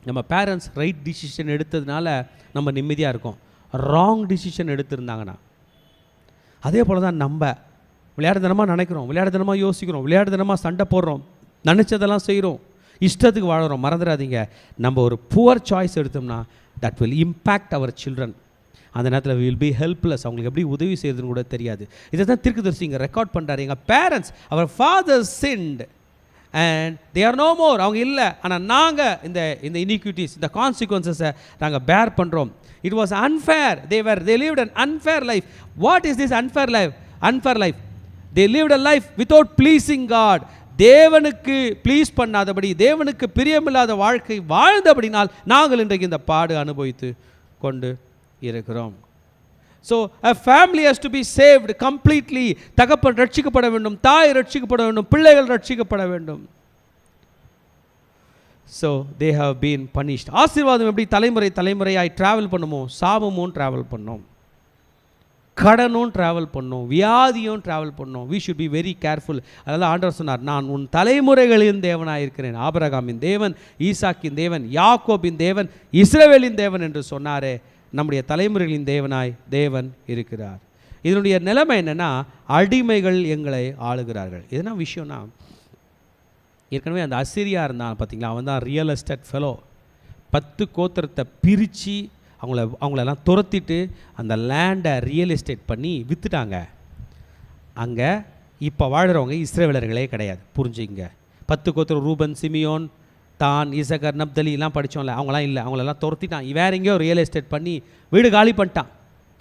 நம்ம பேரண்ட்ஸ் ரைட் டிசிஷன் எடுத்ததுனால நம்ம நிம்மதியாக இருக்கோம். ராங் டிசிஷன் எடுத்திருந்தாங்கன்னா அதே போல் தான் நம்ம விளையாடுதனமாக நினைக்கிறோம், விளையாடுதனமாக யோசிக்கிறோம், விளையாடுதனமாக சண்டை போடுறோம், நினச்சதெல்லாம் செய்கிறோம், இஷ்டத்துக்கு வாழறோம். மறந்துடாதீங்க, நம்ம ஒரு புவர் சாய்ஸ் எடுத்தோம்னா that will impact our children. அந்த நேரத்தில் வில் பி ஹெல்ப்லெஸ். அவங்களுக்கு எப்படி உதவி செய்யறதுன்னு கூட தெரியாது. இதை தான் தீர்க்கதரிசி இங்கே ரெக்கார்ட் பண்ணுறாரு. எங்கள் parents, our father sinned and they are no more. அவங்க இல்லை, ஆனால் நாங்கள் இந்த இனிக்விட்டிஸ், இந்த கான்சிக்வன்சஸை நாங்கள் பேர் பண்ணுறோம். It was unfair. they lived an unfair life. What is this unfair life? Unfair life. They lived a life without pleasing God. தேவனுக்கு ப்ளீஸ் பண்ணாதபடி, தேவனுக்கு பிரியமில்லாத வாழ்க்கை வாழ்ந்தபடினால் நாங்கள் இன்றைக்கு இந்த பாடு அனுபவித்து கொண்டு இருக்கிறோம். So a family has to be saved completely. தகப்பன் ரட்சிக்கப்பட வேண்டும், தாய் ரட்சிக்கப்பட வேண்டும், பிள்ளைகள் ரட்சிக்கப்பட வேண்டும். So they have been punished. ஆசீர்வாதம் எப்படி தலைமுறையாய் ட்ராவல் பண்ணுமோ, சாபமும் ட்ராவல் பண்ணோம், கடனும் ட்ராவல் பண்ணோம், வியாதியும் ட்ராவல் பண்ணோம். we should be very careful. அதனால் ஆண்டவர் சொன்னார், நான் உன் தலைமுறைகளின் தேவனாக இருக்கிறேன். ஆபிரகாமின் தேவன், ஈசாக்கின் தேவன், யாக்கோபின் தேவன், இஸ்ரவேலின் தேவன் என்று சொன்னாரே, நம்முடைய தலைமுறைகளின் தேவன் இருக்கிறார். இதனுடைய நிலைமை என்னென்னா, அடிமைகள் எங்களை ஆளுகிறார்கள். எதுனா விஷயம்னா, ஏற்கனவே அந்த அசிரியா இருந்தான் பார்த்தீங்களா, அவன் தான் ரியல் எஸ்டேட் ஃபெலோ. 10 கோத்திரத்தை பிரித்து அவங்களெல்லாம் துரத்திட்டு அந்த லேண்டை ரியல் எஸ்டேட் பண்ணி விற்றுட்டாங்க. அங்கே இப்போ வாழ்கிறவங்க இஸ்ரவேலர்களே கிடையாது. புரிஞ்சுங்க, 10 கோத்திரம், ரூபன், சிமியோன், தான், இசகர், நப்தலி எல்லாம் படித்தோம்ல, அவங்களாம் இல்லை. அவங்களெல்லாம் துரத்திட்டான். வேற எங்கேயோ ரியல் எஸ்டேட் பண்ணி வீடு காலி பண்ணிட்டான்.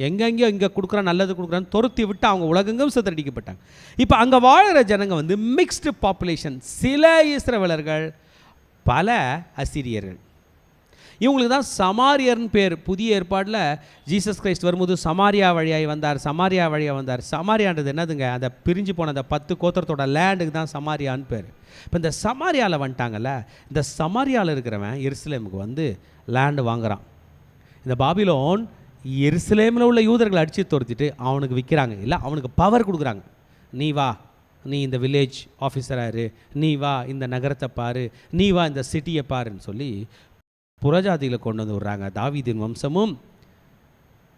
எங்கெங்கேயோ இங்கே கொடுக்குறான், நல்லது கொடுக்குறான்னு துரத்தி விட்டு அவங்க உலகெங்கும் சிதறடிக்கப்பட்டாங்க. இப்போ அங்கே வாழ்கிற ஜனங்க வந்து மிக்ஸ்டு பாப்புலேஷன். சில இஸ்ரவேலர்கள், பல அசிரியர்கள். இவங்களுக்கு தான் சமாரியர்னு பேர். புதிய ஏற்பாடில் ஜீசஸ் கிரைஸ்ட் வரும்போது சமாரியா வழியாக வந்தார். சமாரியான்றது என்னதுங்க? அந்த பிரிஞ்சு போன அந்த 10 கோத்திரத்தோட லேண்டுக்கு தான் சமாரியான்னு பேர். இப்போ இந்த சமாரியாவில் வந்துட்டாங்கல்ல, இந்த சமாரியாவில் இருக்கிறவன் எருசலேமுக்கு வந்து லேண்டு வாங்குகிறான். இந்த பாபிலோன் எருசலேமில் உள்ள யூதர்களை அடித்து துரத்திட்டு அவனுக்கு விற்கிறாங்க. இல்லை, அவனுக்கு பவர் கொடுக்குறாங்க. நீ வா, நீ இந்த வில்லேஜ் ஆஃபீஸராக, நீ வா இந்த நகரத்தை பாரு, நீ வா இந்த சிட்டியை பாருன்னு சொல்லி புறஜாதிகளை கொண்டு வந்து விடுறாங்க. தாவீதின் வம்சமும்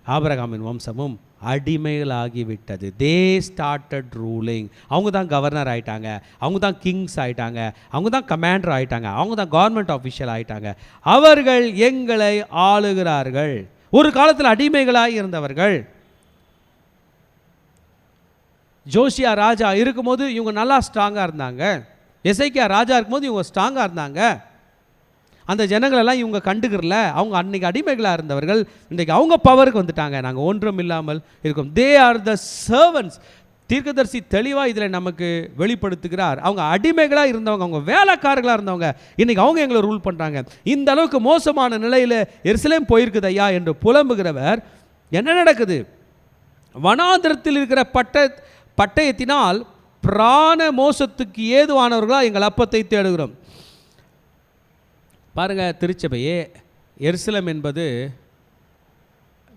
ஆபிரகாமின் வம்சமும் அடிமைகளாகிவிட்டது. They started ruling. அவங்க தான் கவர்னர் ஆகிட்டாங்க, அவங்க தான் கிங்ஸ் ஆகிட்டாங்க, அவங்க தான் கமாண்டர் ஆகிட்டாங்க, அவங்க தான் கவர்மெண்ட் ஆஃபீஷியல் ஆகிட்டாங்க. அவர்கள் எங்களை ஆளுகிறார்கள். ஒரு காலத்தில் அடிமைகளாக இருந்தவர்கள். ஜோசியா ராஜா இருக்கும்போது இவங்க நல்லா ஸ்ட்ராங்காக இருந்தாங்க. எசேக்கியா ராஜா இருக்கும்போது இவங்க ஸ்ட்ராங்காக இருந்தாங்க. அந்த ஜனங்களெல்லாம் இவங்க கண்டுக்கிறல. அவங்க அன்றைக்கி அடிமைகளாக இருந்தவர்கள் இன்றைக்கு அவங்க பவருக்கு வந்துட்டாங்க. நாங்கள் ஒன்றும் இல்லாமல் இருக்கோம். They are the servants. தீர்க்கதரிசி தெளிவாக இதில் நமக்கு வெளிப்படுத்துகிறார். அவங்க அடிமைகளாக இருந்தவங்க, அவங்க வேலைக்காரர்களாக இருந்தவங்க, இன்றைக்கி அவங்க எங்களை ரூல் பண்ணுறாங்க. இந்த அளவுக்கு மோசமான நிலையில் எருசலேம் போயிருக்குது ஐயா என்று புலம்புகிறவர், என்ன நடக்குது? வனாந்திரத்தில் இருக்கிற பட்டயத்தினால் பிராண மோசத்துக்கு ஏதுவானவர்களா எங்கள் அப்பத்தை தேடுகிறோம். பாருங்கள், திருச்சபையே, எருசலேம் என்பது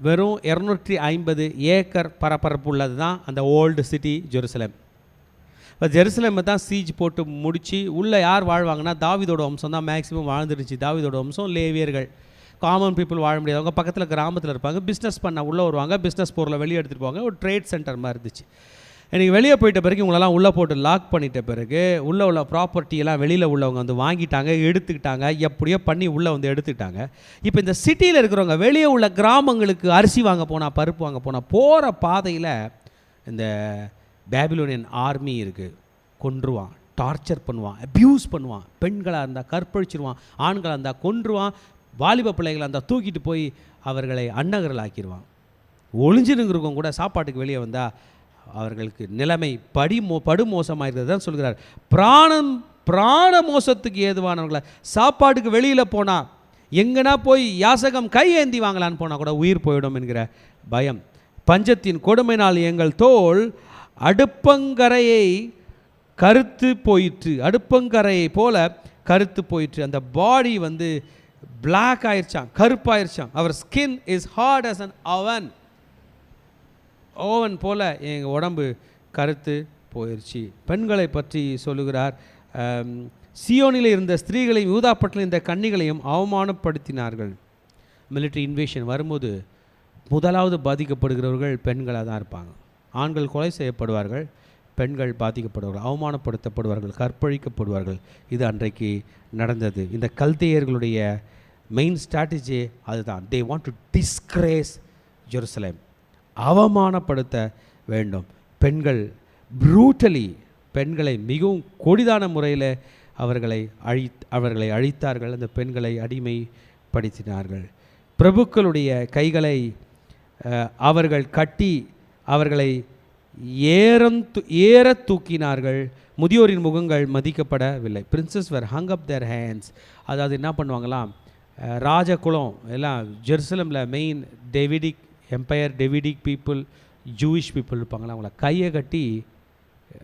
வெறும் 250 ஏக்கர் பரப்பரப்பு உள்ளது தான் அந்த ஓல்டு சிட்டி ஜெருசலேம். இப்போ ஜெருசலேமை தான் சீஜ் போட்டு முடித்து உள்ளே யார் வாழ்வாங்கன்னா தாவீதோட வம்சம் தான் மேக்ஸிமம் வாழ்ந்துருச்சு. தாவீதோட வம்சம், லேவியர்கள், காமன் பீப்புள் வாழ முடியாது. அவங்க பக்கத்தில் கிராமத்தில் இருப்பாங்க, பிஸ்னஸ் பண்ண உள்ளே வருவாங்க, பிஸ்னஸ் பொருளை வெளியே எடுத்துகிட்டு போவாங்க. ஒரு ட்ரேட் சென்டர் மாதிரி இருந்துச்சு. எனக்கு வெளியே போயிட்ட பிறகு இவங்களெல்லாம் உள்ளே போட்டு லாக் பண்ணிட்ட பிறகு உள்ளே உள்ள ப்ராப்பர்ட்டியெல்லாம் வெளியில் உள்ளவங்க வந்து வாங்கிட்டாங்க, எடுத்துக்கிட்டாங்க, எப்படியோ பண்ணி உள்ளே வந்து எடுத்துக்கிட்டாங்க. இப்போ இந்த சிட்டியில் இருக்கிறவங்க வெளியே உள்ள கிராமங்களுக்கு அரிசி வாங்க போனால், பருப்பு வாங்க போனால், போகிற பாதையில் இந்த பேபிலோனியன் ஆர்மி இருக்குது. கொன்றுவான், டார்ச்சர் பண்ணுவான், அப்யூஸ் பண்ணுவான். பெண்களாக இருந்தால் கற்பழிச்சிருவான், ஆண்களாக இருந்தால் கொன்றுவான், வாலிப பிள்ளைகளாக இருந்தால் தூக்கிட்டு போய் அவர்களை அன்னகர்கள் ஆக்கிடுவான். ஒளிஞ்சிருங்கிறவங்க கூட சாப்பாட்டுக்கு வெளியே வந்தால் அவர்களுக்கு நிலைமை படுமோசமாக இருக்கிறது தான் சொல்கிறார். பிராண மோசத்துக்கு ஏதுவானவர்களை சாப்பாட்டுக்கு வெளியில் போனால், எங்கன்னா போய் யாசகம் கை ஏந்தி வாங்கலான்னு போனால் கூட உயிர் போயிடும் என்கிற பயம். பஞ்சத்தின் கொடுமையினால் எங்கள் தோல் அடுப்பங்கரையை கருத்து போயிற்று, அடுப்பங்கரையை போல கருத்து போயிற்று. அந்த பாடி வந்து பிளாக் ஆயிடுச்சான், கருப்பாயிருச்சான். அவர் skin is hard as an oven போல் எங்கள் உடம்பு கருத்து போயிடுச்சு. பெண்களை பற்றி சொல்லுகிறார். சியோனில் இருந்த ஸ்திரீகளையும் யூதாப்பட்டில் இருந்த கன்னிகளையும் அவமானப்படுத்தினார்கள். மிலிட்ரி இன்வேஷன் வரும்போது முதலாவது பாதிக்கப்படுகிறவர்கள் பெண்களாக தான் இருப்பாங்க. ஆண்கள் கொலை செய்யப்படுவார்கள், பெண்கள் பாதிக்கப்படுவார்கள், அவமானப்படுத்தப்படுவார்கள், கற்பழிக்கப்படுவார்கள். இது அன்றைக்கு நடந்தது. இந்த கல்தேயர்களுடைய மெயின் ஸ்ட்ராட்டஜி அதுதான். They want to disgrace Jerusalem, அவமானப்படுத்த வேண்டும். பெண்கள் ப்ரூட்டலி, பெண்களை மிகவும் கொடிதான முறையில் அவர்களை அழித்தார்கள். அந்த பெண்களை அடிமைப்படுத்தினார்கள். பிரபுக்களுடைய கைகளை அவர்கள் கட்டி அவர்களை ஏற தூக்கினார்கள். முதியோரின் முகங்கள் மதிக்கப்படவில்லை. Princess where ஹங் up their hands. அதாவது என்ன பண்ணுவாங்களாம், ராஜகுலம் எல்லாம் ஜெருசலமில் main Davidic empire, Davidic people, Jewish people இருப்பாங்களா, அவங்கள கையை கட்டி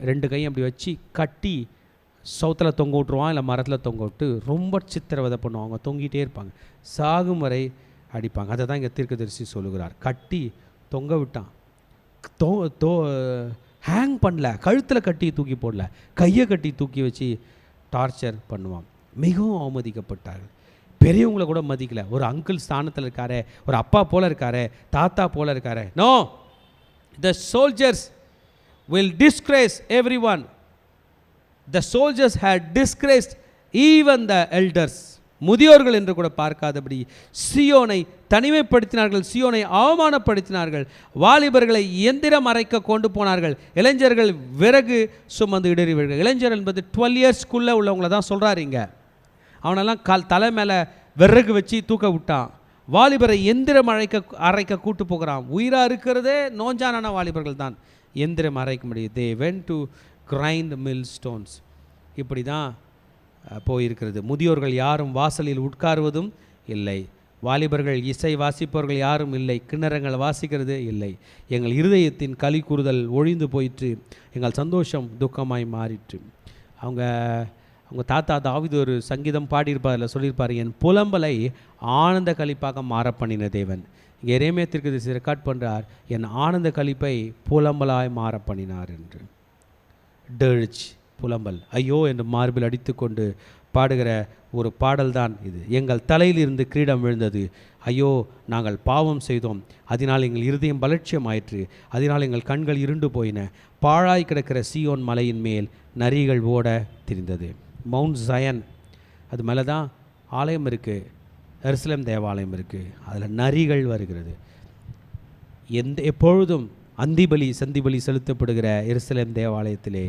2 கையும் அப்படி வச்சு கட்டி சவுத்தில் தொங்க விட்ருவான், இல்லை மரத்தில் தொங்க விட்டு ரொம்ப சித்திரவதை பண்ணுவாங்க. தொங்கிட்டே இருப்பாங்க, சாகும் வரை அடிப்பாங்க. அதை தான் இங்கே தீர்க்கதரிசி சொல்லுகிறார். கட்டி தொங்க விட்டான், ஹேங் பண்ணல, கழுத்தில் கட்டி தூக்கி போடல, கையை கட்டி தூக்கி வச்சு டார்ச்சர் பண்ணுவான். மிகவும் அவமதிக்கப்பட்டார்கள். பெரியவங்களை கூட மதிக்கலை. ஒரு அங்கிள் ஸ்தானத்தில் இருக்காரே, ஒரு அப்பா போல் இருக்காரே, தாத்தா போல் இருக்காரே. No, the soldiers will disgrace everyone. The soldiers had disgraced even the elders. முதியோர்கள் என்று கூட பார்க்காதபடி சியோனை தனிமைப்படுத்தினார்கள், சியோனை அவமானப்படுத்தினார்கள். வாலிபர்களை இயந்திரம் அரைக்க கொண்டு போனார்கள். இளைஞர்கள் விறகு சுமந்து இடறிவர்கள். இளைஞர் என்பது 12 இயர்ஸ்க்குள்ளே உள்ளவங்களை தான் சொல்கிறாரு இங்கே. அவனெல்லாம் தலை மேலே விறகு வச்சு தூக்க விட்டான். வாலிபரை எந்திரம் அரைக்க கூட்டு போகிறான். உயிராக இருக்கிறதே நோஞ்சானான வாலிபர்கள் தான் எந்திரம் அரைக்க முடியும். They went to grind mill stones. இப்படி தான் போயிருக்கிறது. முதியோர்கள் யாரும் வாசலில் உட்காருவதும் இல்லை. வாலிபர்கள் இசை வாசிப்பவர்கள் யாரும் இல்லை. கிண்ணறங்கள் வாசிக்கிறது இல்லை. எங்கள் இருதயத்தின் களி கூறுதல் ஒழிந்து போயிற்று. எங்கள் சந்தோஷம் துக்கமாய் மாறிற்று. அவங்க தாத்தா தாவீது ஒரு சங்கீதம் பாடியிருப்பார், அதில் சொல்லியிருப்பார், என் புலம்பலை ஆனந்த களிப்பாக மாற பண்ணின தேவன். இங்கே எரேமியா தீர்க்கதரிசி ரெக்கார்ட் பண்ணுறார், என் ஆனந்த களிப்பை புலம்பலாய் மாற பண்ணினார் என்று. டெர்ச், புலம்பல், ஐயோ என்று மார்பில் அடித்து கொண்டு பாடுகிற ஒரு பாடல் தான் இது. எங்கள் தலையில் இருந்து கிரீடம் விழுந்தது, ஐயோ நாங்கள் பாவம் செய்தோம், அதனால் எங்கள் இருதயம் பலட்சியம் ஆயிற்று, அதனால் எங்கள் கண்கள் இருண்டு போயின. பாழாய் கிடக்கிற சியோன் மலையின் மேல் நரிகள் ஓட திரிந்தது. மவுண்ட் ஜயன், அது மேலே தான் ஆலயம் இருக்குது, எருசலேம் தேவாலயம் இருக்குது, அதில் நரிகள் வருகிறது. எப்பொழுதும் அந்திபலி சந்திபலி செலுத்தப்படுகிற எருசலேம் தேவாலயத்திலே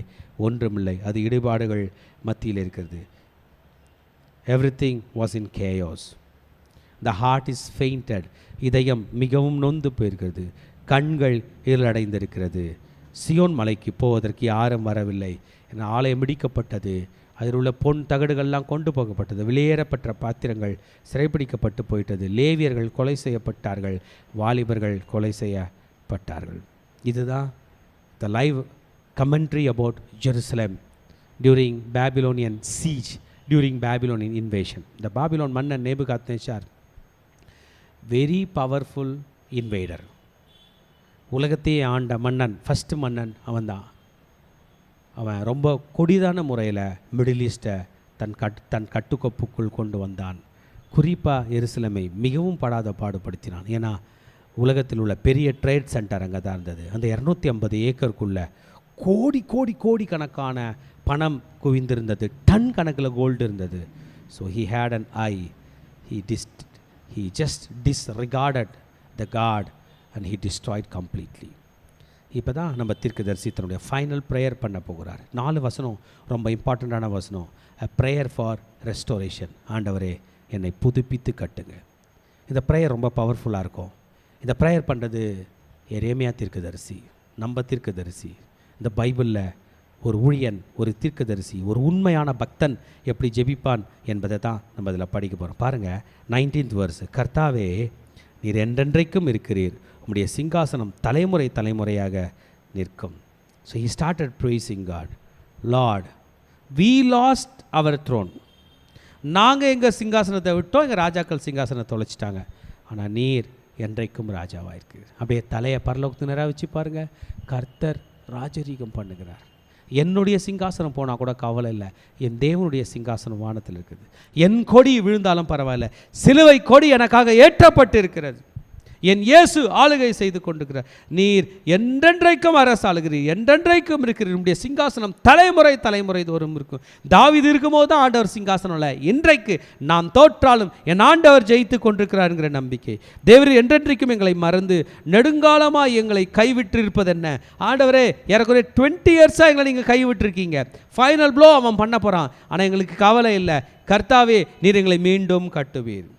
ஒன்றுமில்லை. அது இடிபாடுகள் மத்தியில் இருக்கிறது. Everything was in chaos. The heart is fainted. இதயம் மிகவும் நொந்து போயிருக்கிறது. கண்கள் இருளடைந்திருக்கிறது. சியோன் மலைக்கு போவதற்கு யாரும் வரவில்லை. என ஆலயம் இடிக்கப்பட்டது. அதில் உள்ள பொன் தகடுகள்லாம் கொண்டு போகப்பட்டது. வெளியேறப்பட்ட பாத்திரங்கள் சிறைப்பிடிக்கப்பட்டு போயிட்டது. லேவியர்கள் கொலை செய்யப்பட்டார்கள். வாலிபர்கள் கொலை செய்யப்பட்டார்கள். இதுதான் the live commentary about Jerusalem during Babylonian siege, during Babylonian invasion. The Babylon மன்னன் நேபுகாத்நேச்சார் very powerful invader. உலகத்தையே ஆண்ட மன்னன், ஃபஸ்ட்டு மன்னன் அவன்தான். அவன் ரொம்ப கொடிதான முறையில் மிடில் ஈஸ்ட்டை தன் கட்டுக்கோப்புக்குள் கொண்டு வந்தான். குறிப்பாக எருசலேமை மிகவும் படாத பாடுபடுத்தினான். ஏன்னா உலகத்தில் உள்ள பெரிய ட்ரேட் சென்டர் அங்கே தான் இருந்தது. அந்த 250 ஏக்கருக்குள்ள கோடி கணக்கான பணம் குவிந்திருந்தது, டன் கணக்கில் கோல்டு இருந்தது. So he had an eye, he just disregarded the God and he destroyed completely. இப்போ தான் நம்ம தீர்க்கதரிசி தன்னுடைய ஃபைனல் ப்ரேயர் பண்ண போகிறார். 4 வசனம் ரொம்ப இம்பார்ட்டண்ட்டான வசனம். a prayer for restoration. ஆண்டவரே என்னை புதுப்பித்து கட்டுங்க. இந்த ப்ரேயர் ரொம்ப பவர்ஃபுல்லாக இருக்கும். இந்த ப்ரேயர் பண்ணுறது எரேமியா தீர்க்கதரிசி, நம்ம தீர்க்கதரிசி. இந்த பைபிளில் ஒரு ஊழியன், ஒரு தீர்க்கதரிசி, ஒரு உண்மையான பக்தன் எப்படி ஜெபிப்பான் என்பதை தான் நம்ம இதில் படிக்க போகிறோம். பாருங்கள் 19th verse. கர்த்தாவே நீர் என்றென்றைக்கும் இருக்கிறீர், உம்முடைய சிங்காசனம் தலைமுறையாக நிற்கும். So he started praising God. Lord, we lost our throne. நாங்கள் எங்கள் சிங்காசனத்தை விட்டோம், எங்கள் ராஜாக்கள் சிங்காசனத்தை தொலைச்சிட்டாங்க. ஆனால் நீர் என்றைக்கும் ராஜாவாக இருக்குது. அப்படியே தலையை பரலோகத்து நேராக வச்சு பாருங்கள். கர்த்தர் ராஜரீகம் பண்ணுகிறார். என்னுடைய சிங்காசனம் போனால் கூட கவலை இல்லை, என் தேவனுடைய சிங்காசனம் வானத்தில் இருக்குது. என் கொடி விழுந்தாலும் பரவாயில்ல, சிலுவை கொடி எனக்காக ஏற்றப்பட்டு இருக்கிறது. என் இயேசு ஆளுகை செய்து கொண்டிருக்கிறார். நீர் என்றென்றைக்கும் அரசாளுகிறீர், என்றென்றைக்கும் இருக்கிறீர். உடைய சிங்காசனம் தலைமுறை தோறும் இருக்கும். தாவீது இருக்கும்போது தான் ஆண்டவர் சிங்காசனம் இல்லை. இன்றைக்கு நாம் தோற்றாலும் என் ஆண்டவர் ஜெயித்து கொண்டிருக்கிறாருங்கிற நம்பிக்கை. தேவர் என்றென்றைக்கும் எங்களை மறந்து நெடுங்காலமாக எங்களை கைவிட்டு இருப்பது என்ன? ஆண்டவரே, ஏறக்குறைய 20 இயர்ஸாக எங்களை நீங்கள் கைவிட்டுருக்கீங்க. ஃபைனல் ப்ளோ அவன் பண்ண போகிறான், ஆனால் எங்களுக்கு கவலை இல்லை. கர்த்தாவே, நீர் எங்களை மீண்டும் கட்டுவீர்.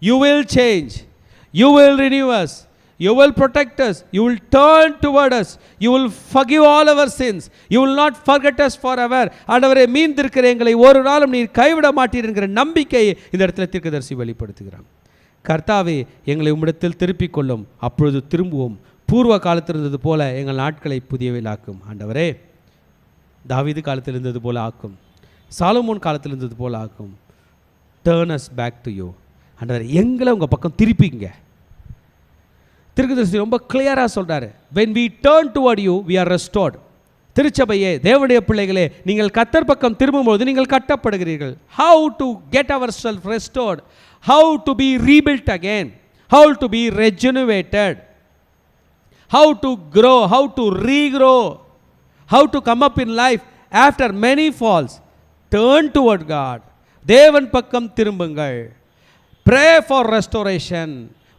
You will change, you will renew us, you will protect us, you will turn toward us, you will forgive all our sins, you will not forget us forever. ஆண்டவரே, மீந்திருக்கிற எங்களை ஒரு நாளும் நீர் கைவிட மாட்டீர் என்கிற நம்பிக்கையை இந்த இடத்துல தீர்க்கதரிசி வெளிப்படுத்துகிறான். கர்த்தாவே, எங்களை உம்மிடத்தில் திருப்பிக் கொள்ளும், அப்பொழுது திரும்புவோம், பூர்வ காலத்தில் இருந்தது போல எங்கள் நாட்களை புதியவையாக்கும். ஆண்டவரே, தாவீது காலத்தில் இருந்தது போல ஆக்கும், சாலமோன் காலத்தில் இருந்தது போல ஆக்கும். turn us back to you. ஆண்டவரே, எங்களை உங்கள் பக்கம் திருப்பிங்க. தீர்க்கதரிசி ரொம்ப கிளியராக சொல்கிறாரு. when we turn toward you we are restored. திருச்சபையே, தேவனுடைய பிள்ளைகளே, நீங்கள் கர்த்தர் பக்கம் திரும்பும்போது நீங்கள் கட்டப்படுகிறீர்கள். how to get ourselves restored, how to be rebuilt again, how to be regenerated, how to grow, how to regrow, how to come up in life after many falls. turn toward God. தேவன் பக்கம் திரும்புங்கள். pray for restoration.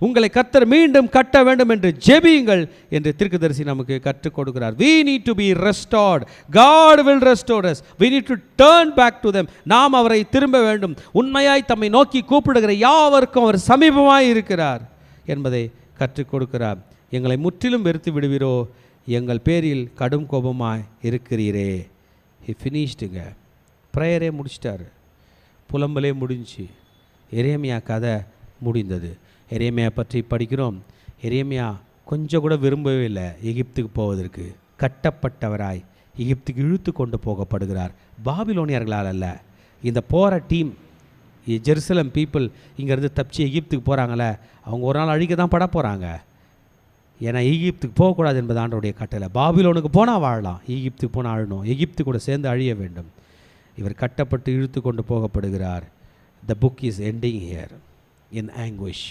உங்களை கர்த்தர் மீண்டும் கட்ட வேண்டும் என்று ஜெபியுங்கள் என்று தீர்க்கதரிசி நமக்கு கற்றுக் கொடுக்கிறார். we need to be restored. God will restore us. we need to turn back to them. நாம் அவரை திரும்ப வேண்டும். உண்மையாய் தம்மை நோக்கி கூப்பிடுகிற யாவருக்கும் அவர் சமீபமாய் இருக்கிறார் என்பதை கற்றுக் கொடுக்கிறார். எங்களை முற்றிலும் வெறுத்து விடுவீரோ, எங்கள் பேரில் கடும் கோபமாய் இருக்கிறீரே. he finishedங்க. ப்ரேயரே முடிச்சிட்டாரு, புலம்பலே முடிஞ்சு, எரேமியா கதை முடிந்தது. எரேமியா பற்றி படிக்கிறோம். எரேமியா கொஞ்சம் கூட விரும்பவே இல்லை எகிப்துக்கு போவதற்கு. கட்டப்பட்டவராய் எகிப்துக்கு இழுத்து கொண்டு போகப்படுகிறார். பாபிலோனியர்களால் அல்ல. இந்த போகிற டீம், ஜெருசலம் பீப்புள் இங்கேருந்து தப்பிச்சு எகிப்துக்கு போகிறாங்களே, அவங்க ஒரு நாள் அழிக்க தான் பட போகிறாங்க. ஏன்னா எகிப்துக்கு போகக்கூடாது என்பது ஆண்டவருடைய கட்டளை. பாபிலோனுக்கு போனால் வாழலாம், எகிப்துக்கு போனால் அழணும், எகிப்து கூட சேர்ந்து அழிய வேண்டும். இவர் கட்டப்பட்டு இழுத்து கொண்டு போகப்படுகிறார். The book is ending here in anguish.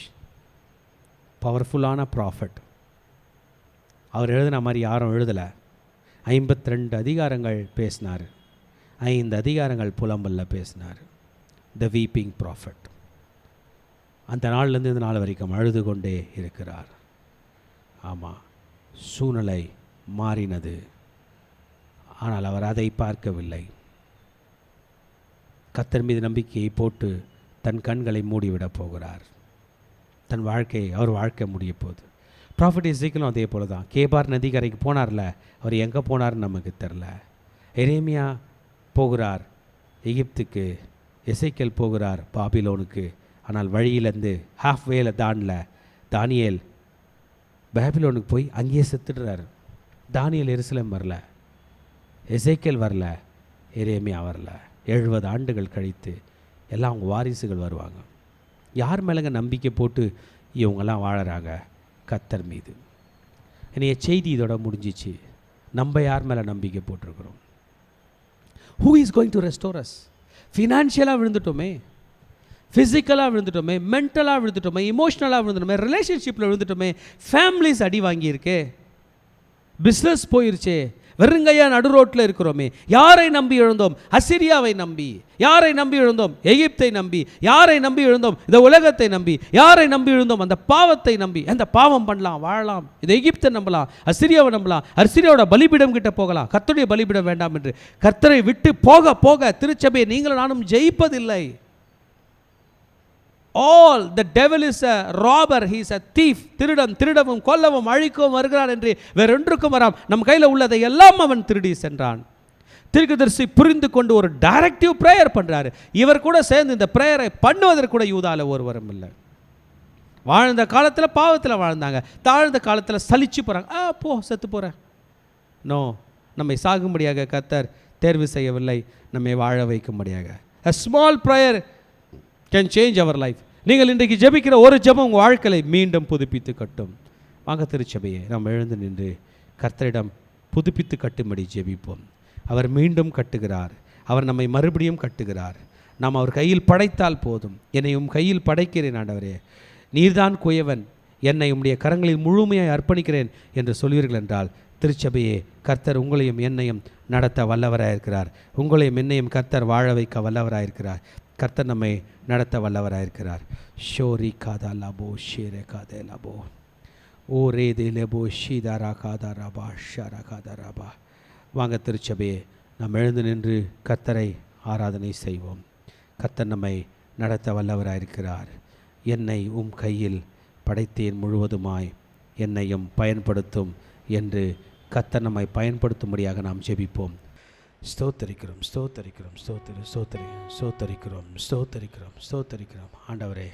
பவர்ஃபுல்லான ப்ராஃபட். அவர் எழுதின மாதிரி யாரும் எழுதலை. 52 அதிகாரங்கள் பேசினார், 5 அதிகாரங்கள் புலம்பல்ல பேசினார். த வீப்பிங் ப்ராஃபட். அந்த நாள்லேருந்து இந்த நாள் வரைக்கும் அழுது கொண்டே இருக்கிறார். ஆமாம், சூழ்நிலை மாறினது, ஆனால் அவர் அதை பார்க்கவில்லை. கர்த்தர் மீது நம்பிக்கையை போட்டு தன் கண்களை மூடிவிடப் போகிறார். அவர் வாழ்க்கை முடிய போகுது. ப்ராஃபட் எசேக்கியேலும் அதே போல தான். கேபார் நதிக்கரைக்கு போனார்ல, அவர் எங்கே போனார்னு நமக்கு தெரில. எரேமியா போகிறார் எகிப்துக்கு, எசேக்கியேல் போகிறார் பாபிலோனுக்கு. ஆனால் வழியிலேருந்து ஹாஃப்வேல தானியேல் பாபிலோனுக்கு போய் அங்கேயே செத்துடுறாரு. தானியேல் எருசலேம் வரல. எசேக்கியேல் வரல, எரேமியா வரல. 70 ஆண்டுகள் கழித்து எல்லாம் அவங்க வாரிசுகள் வருவாங்க. யார் மேலேங்க நம்பிக்கை போட்டு இவங்கெல்லாம் வாழறாங்க? கர்த்தர் மீது. என்னைய செய்தி இதோட முடிஞ்சிச்சு. நம்ம யார் மேலே நம்பிக்கை போட்டிருக்கிறோம்? Who is going to restore us? ஃபினான்ஷியலாக விழுந்துட்டோமே, ஃபிசிக்கலாக விழுந்துட்டோமே, மென்டலாக விழுந்துட்டோமே, இமோஷ்னலாக விழுந்துட்டோமே, ரிலேஷன்ஷிப்பில் விழுந்துட்டோமே, ஃபேமிலிஸ் அடி வாங்கியிருக்கே, பிஸ்னஸ் போயிருச்சே, வெறுங்கையா நடு ரோட்டில் இருக்கிறோமே. யாரை நம்பி எழுந்தோம்? அசிரியாவை நம்பி. யாரை நம்பி எழுந்தோம்? எகிப்தை நம்பி. யாரை நம்பி எழுந்தோம்? இந்த உலகத்தை நம்பி. யாரை நம்பி எழுந்தோம்? அந்த பாவத்தை நம்பி. அந்த பாவம் பண்ணலாம், வாழலாம். இந்த எகிப்தை நம்பலாம், அசிரியாவை நம்பலாம், அசிரியாவோட பலிபீடம் கிட்ட போகலாம். கர்த்தருடைய பலிபீடம் வேண்டாம் என்று கர்த்தரை விட்டு போக போக திருச்சபையை நீங்களும் நானும் ஜெயிப்பதில்லை. All the devil is a robber, he is a thief. திருடன் திருடவும் கொல்லவும் அழிக்கவும் வருகிறான் என்று வேறொன்றுக்கும் வராம். நம் கையில் உள்ளதை எல்லாம் அவன் திருடி சென்றான். தீர்க்கதரிசி புரிந்து கொண்டு ஒரு டைரக்டிவ் பிரேயர் பண்றாரு. இவர் கூட சேர்ந்து இந்த பிரேயரை பண்ணுவதற்கு கூட யூதால ஒருவரும் இல்லை. வாழ்ந்த காலத்தில் பாவத்தில் வாழ்ந்தாங்க, தாழ்ந்த காலத்தில் சலிச்சு போறாங்க. போ செத்து போறேன். நோ, நம்மை சாகும்படியாக கர்த்தர் தேர்வு செய்யவில்லை, நம்மை வாழ வைக்கும்படியாக. A small prayer can change our life. நீங்கள் இன்றைக்கு ஜெபிக்கிற ஒரு ஜெபம் உங்கள் வாழ்க்கையை மீண்டும் புதுப்பித்து கட்டும். வாங்க திருச்சபையை நாம் எழுந்து நின்று கர்த்தரிடம் புதுப்பித்து கட்டும்படி ஜெபிப்போம். அவர் மீண்டும் கட்டுகிறார். அவர் நம்மை மறுபடியும் கட்டுகிறார். நாம் அவர் கையில் படைத்தால் போதும். என்னை உம் கையில் படைக்கிறேன் ஆண்டவரே, நீர்தான் குயவன், என்னை உம்முடைய கரங்களில் முழுமையாக அர்ப்பணிக்கிறேன் என்று சொல்வீர்கள் என்றால் திருச்சபையே கர்த்தர் உங்களையும் என்னையும் நடத்த வல்லவராயிருக்கிறார். உங்களையும் என்னையும் கர்த்தர் வாழ வைக்க வல்லவராயிருக்கிறார். கர்த்தர் நம்மை நடத்த வல்லவராயிருக்கிறார். ஷோரி காதா லபோ ஷேரே காதே லபோ ஓ ரே தே லபோ ஷீதாரா காதா ரபா ஷரா காதா ரபா. வாங்க திருச்சபையே நாம் எழுந்து நின்று கர்த்தரை ஆராதனை செய்வோம். கர்த்தர் நம்மை நடத்த வல்லவராயிருக்கிறார். என்னை உம் கையில் படைத்தேன், முழுவதுமாய் என்னையும் பயன்படுத்தும் என்று கர்த்தர் நம்மை பயன்படுத்தும்படியாக நாம் ஜெபிப்போம். ஸ்தோத்தரிக்கிறோம், ஸ்தோத்தரிக்கிறோம், ஸ்தோத்தரிக்கிறோம், ஸ்தோத்தரிக்கிறோம், ஸ்தோத்தரிக்கிறோம். ஆண்டவரே,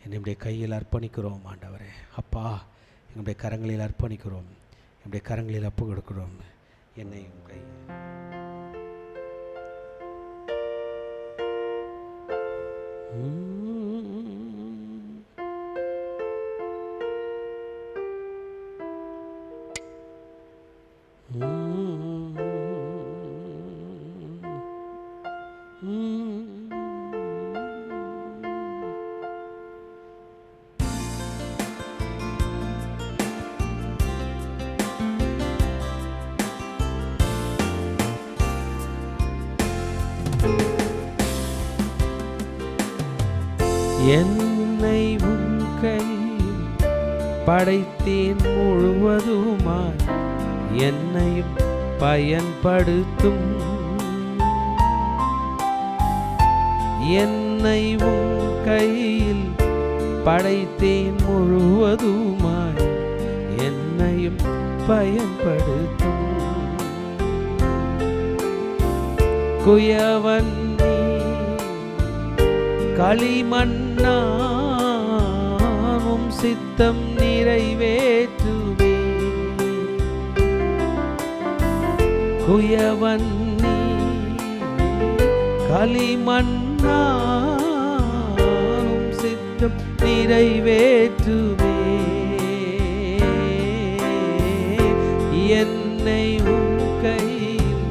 என்னுடைய கையில் அர்ப்பணிக்கிறோம். ஆண்டவரே அப்பா, எங்களுடைய கரங்களில் அர்ப்பணிக்கிறோம், என்னுடைய கரங்களில் அப்பு கொடுக்கிறோம். என்னை கையில் என்னை உம் கையில் படைத்தேன், முழுவதுமாய் என்னையும் பயன்படுத்தும். என்னை உம் கையில் படைத்தேன், முழுவதுமாய் என்னையும் பயன்படுத்தும். குயவன் நீ, களிமண்ணானும் சித்தம் நிறைவேற்றுவே. குயவன் நீ, களிமண்ணானும் சித்தம் நிறைவேற்றுவே. என்னை உம் கையில்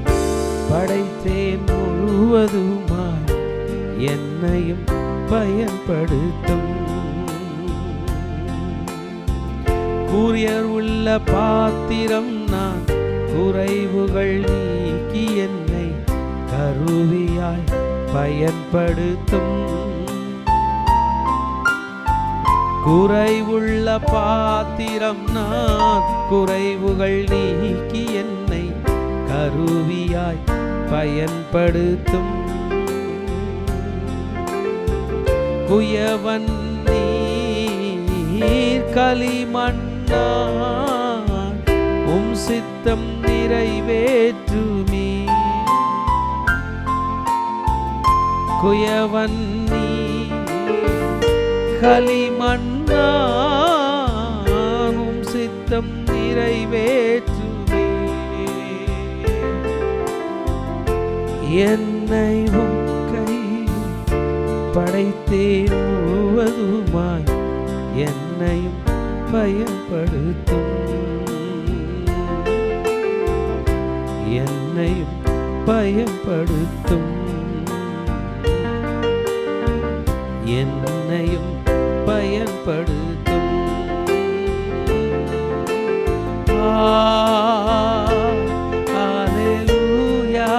படைத்தேன், முழுவதுமாய் என்னையும் பயன்படுத்தும். கூரியர் உள்ள பாத்திரம் நான், குறைவுகள் நீக்கி என்னை கருவியாய் பயன்படுத்தும். குறைவுள்ள பாத்திரம் நான், குறைவுகள் நீக்கி என்னை கருவியாய் பயன்படுத்தும். குயவன் நீர், களிமண்ணான் உம் சித்தம் நிறைவேற்றுமே. குயவன் நீர், களிமண்ணான் உம் சித்தம் நிறைவேற்றுமே. என்னை உம் கையில் படைத்தேன் முழுவதுமாய், என்னையும் பயன்படுத்தும், என்னையும் பயன்படுத்தும், என்னையும் பயன்படுத்தும். ஹல்லேலூயா,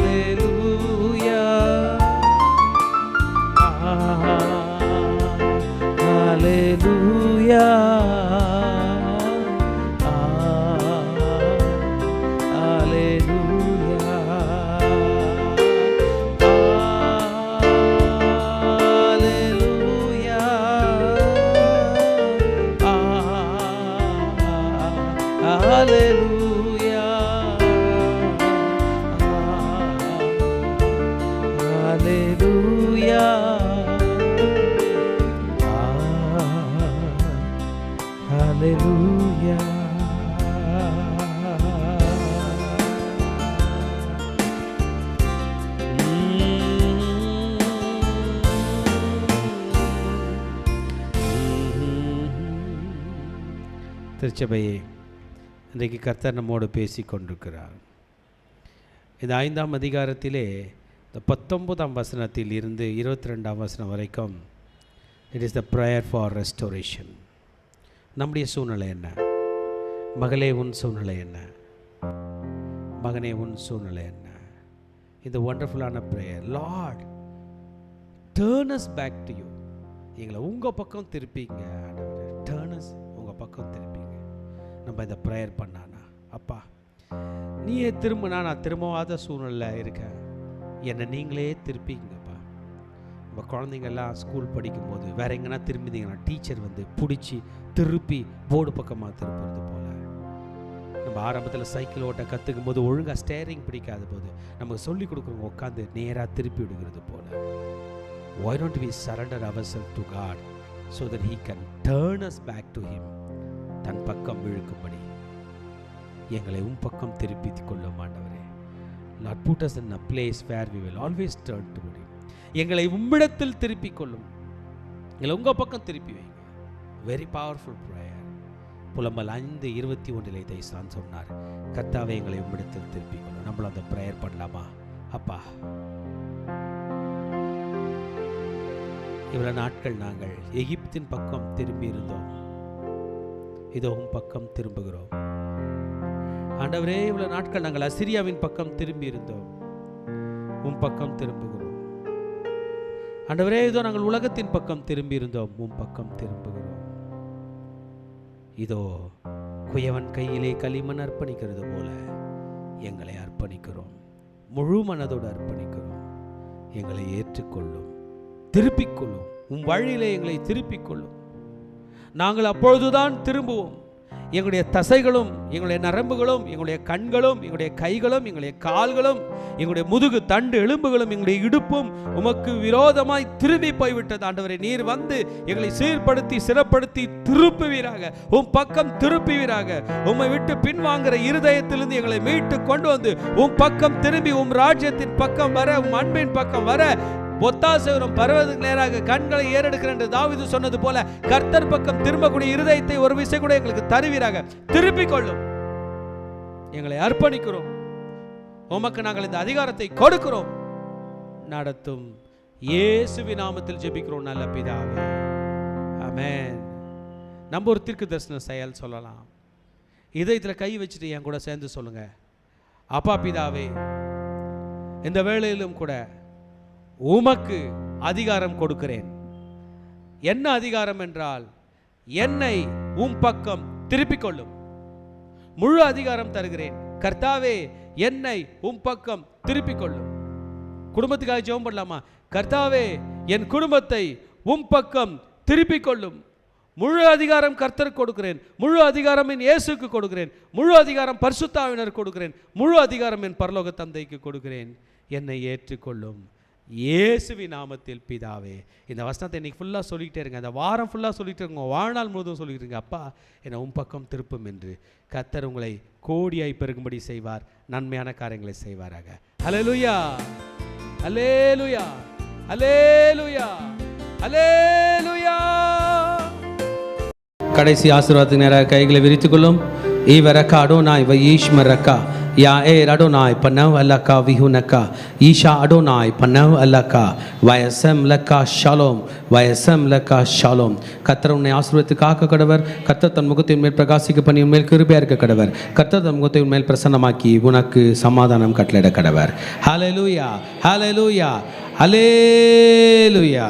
ஹல்லேலூயா, ஹல்லேலூயா, Hallelujah, Hallelujah, Hallelujah. திருச்சபையே, இன்றைக்கு கர்த்தர் நம்மோடு பேசி கொண்டிருக்கிறார். இந்த 5ஆம் அதிகாரத்திலே இந்த 19ஆம் வசனத்தில் இருந்து 22ஆம் வசனம் வரைக்கும் it is the prayer for restoration. நம்முடைய சூழ்நிலை என்ன? மகளே, உன் சூழ்நிலை என்ன? மகனே, உன் சூழ்நிலை என்ன? இந்த ஒண்டர்ஃபுல்லான prayer, lord turn us back to you. எங்களை உங்கள் பக்கம் திருப்பிங்க. டர்ன் அஸ், உங்கள் பக்கம் திருப்பிங்க. நம்ம இந்த ப்ரேயர் பண்ணானா, அப்பா நீயே திரும்பினா நான் திரும்பவாத சூழ்நிலை இருக்கேன், என்னை நீங்களே திருப்பிங்கப்பா. நம்ம குழந்தைங்கள்லாம் ஸ்கூல் படிக்கும்போது வேறு எங்கன்னா திரும்பினீங்கன்னா டீச்சர் வந்து பிடிச்சி திருப்பி போர்டு பக்கமாக திருப்புறது போல், நம்ம ஆரம்பத்தில் சைக்கிள் ஓட்ட கற்றுக்கும் போது ஒழுங்காக ஸ்டேரிங் பிடிக்காத போது நமக்கு சொல்லிக் கொடுக்குறவங்க உட்காந்து நேராக திருப்பி விடுகிறது போல், why don't we surrender ourselves to God so that He can turn us back to Him? தன் பக்கம் இழுக்கும்படி எங்களை பக்கம் திருப்பி கொள்ளும் ஆண்டவரே. Lord, put us in a place where we will always turn to Him. எங்களை உம்மிடத்தில் திருப்பி கொள்ளும், எங்களை உங்கள் பக்கம் திருப்பி வைங்க. Very powerful prayer. புலம்பல் 5:21 இதை தான் சொன்னார், கர்த்தாவே எங்களை உம்மிடத்தில் திருப்பி கொள்ளும். நம்மளும் அந்த ப்ரேயர் பண்ணலாமா? அப்பா, இவ்வளவு நாட்கள் நாங்கள் எகிப்தின் பக்கம் திரும்பி இருந்தோம், இதோ பக்கம் திரும்புகிறோம். ஆண்டவரே, இவ்வளவு நாட்கள் நாங்கள் அசிரியாவின் பக்கம் திரும்பி இருந்தோம், பக்கம் திரும்புகிறோம். ஆண்டவரே, இதோ நாங்கள் உலகத்தின் பக்கம் திரும்பி இருந்தோம், பக்கம் திரும்புகிறோம். இதோ குயவன் கையிலே களிமண் அர்ப்பணிக்கிறது போல எங்களை அர்ப்பணிக்கிறோம், முழு மனதோடு அர்ப்பணிக்கிறோம். எங்களை ஏற்றுக்கொள்ளும், திருப்பிக் கொள்ளும், வழியிலே எங்களை திருப்பிக் கொள்ளும். நாங்கள் அப்பொழுதுதான் திரும்புவோம். எங்களுடைய தசைகளும், எங்களுடைய நரம்புகளும், எங்களுடைய கண்களும், எங்களுடைய கைகளும், எங்களுடைய கால்களும், எங்களுடைய முதுகு தண்டு எலும்புகளும், எங்களுடைய இடுப்பும் உமக்கு விரோதமாய் திரும்பி போய்விட்டது. ஆண்டவரே, நீர் வந்து எங்களை சீர்படுத்தி சிறப்படுத்தி திருப்புவீராக, பக்கம் திருப்புவீராக. உம்மை விட்டு பின்வாங்குற இருதயத்திலிருந்து எங்களை மீட்டு கொண்டு வந்து பக்கம் திரும்பி ராஜ்யத்தின் பக்கம் வர, அன்பின் பக்கம் வர ஒத்தாசைவரும் பருவத்துக்கு நேராக கண்களை ஏறெடுக்கிறேன் என்று தாவீது சொன்னது போல கர்த்தர் பக்கம் திரும்பக்கூடிய இருதயத்தை ஒரு விசை கூட எங்களுக்கு தருவீராக. திருப்பிக் கொள்ளும், எங்களை அர்ப்பணிக்கிறோம், உமக்கு நாங்கள் இந்த அதிகாரத்தை கொடுக்கிறோம். நடத்தும் இயேசுவின் நாமத்தில் ஜெபிக்கிறோம் நல்ல பிதாவே, ஆமென். நம்ம ஒரு தீர்க்க தரிசன செயல் சொல்லலாம். இதயத்தில் கை வச்சுட்டு என் கூட சேர்ந்து சொல்லுங்க, அப்பா பிதாவே, இந்த வேளையிலும் கூட உமக்கு அதிகாரம் கொடுக்கிறேன். என்ன அதிகாரம் என்றால், என்னை பக்கம் திருப்பிக் கொள்ளும், முழு அதிகாரம் தருகிறேன். கர்த்தாவே, என்னை பக்கம் திருப்பிக் கொள்ளும். குடும்பத்துக்காக ஜெபம் பண்ணலாமா? கர்த்தாவே, என் குடும்பத்தை பக்கம் திருப்பிக் கொள்ளும். முழு அதிகாரம் கர்த்தருக்கு கொடுக்கிறேன், முழு அதிகாரம் என் இயேசுக்கு கொடுக்கிறேன், முழு அதிகாரம் பரிசுத்த ஆவியானவருக்கு கொடுக்கிறேன், முழு அதிகாரம் என் பரலோக தந்தைக்கு கொடுக்கிறேன். என்னை ஏற்றுக்கொள்ளும், இயேசுவின் நாமத்தில் பிதாவே. இந்த வசனத்தை இன்னைக்கு ஃபுல்லாக சொல்லிக்கிட்டே இருங்க, அந்த வாரம் ஃபுல்லாக சொல்லிகிட்டே இருங்க, வாழ்நாள் முழுவதும் சொல்லிக்கிட்டு இருங்க. அப்பா என்னை உன் பக்கம் திருப்பும் என்று கர்த்தர் உங்களை கோடியாய் பெருகும்படி செய்வார், நன்மையான காரியங்களை செய்வாராக. அல்லேலூயா, அல்லேலூயா, அல்லேலூயா, அல்லேலூயா. கடைசி ஆசீர்வாதத்துக்கு நேராக கைகளை விரித்துக் கொள்ளும். ஈவரக்கா அடோனாய் வயீஷ்மரக்கா யா ஏ அடோனாய் பனவ் அல்லக்கா விஹுனக்கா ஈஷா அடோனாய் பனவ் அல்லக்கா வயசம் லக்கா ஷாலோம், வயசம் லக்கா ஷாலோம். கர்த்தர் உன்னை ஆசீர்வதித்து காக்க கடவர். கர்த்தர் தன் முகத்தின் மேல் பிரகாசிக்க பண்ணி உன்மேல் கிருபையா இருக்க கடவர். கர்த்தர் தன் முகத்தை உன்மேல் பிரசன்னமாக்கி உனக்கு சமாதானம் கட்டளையிட கடவர். ஹல்லேலூயா, ஹல்லேலூயா, ஹல்லேலூயா.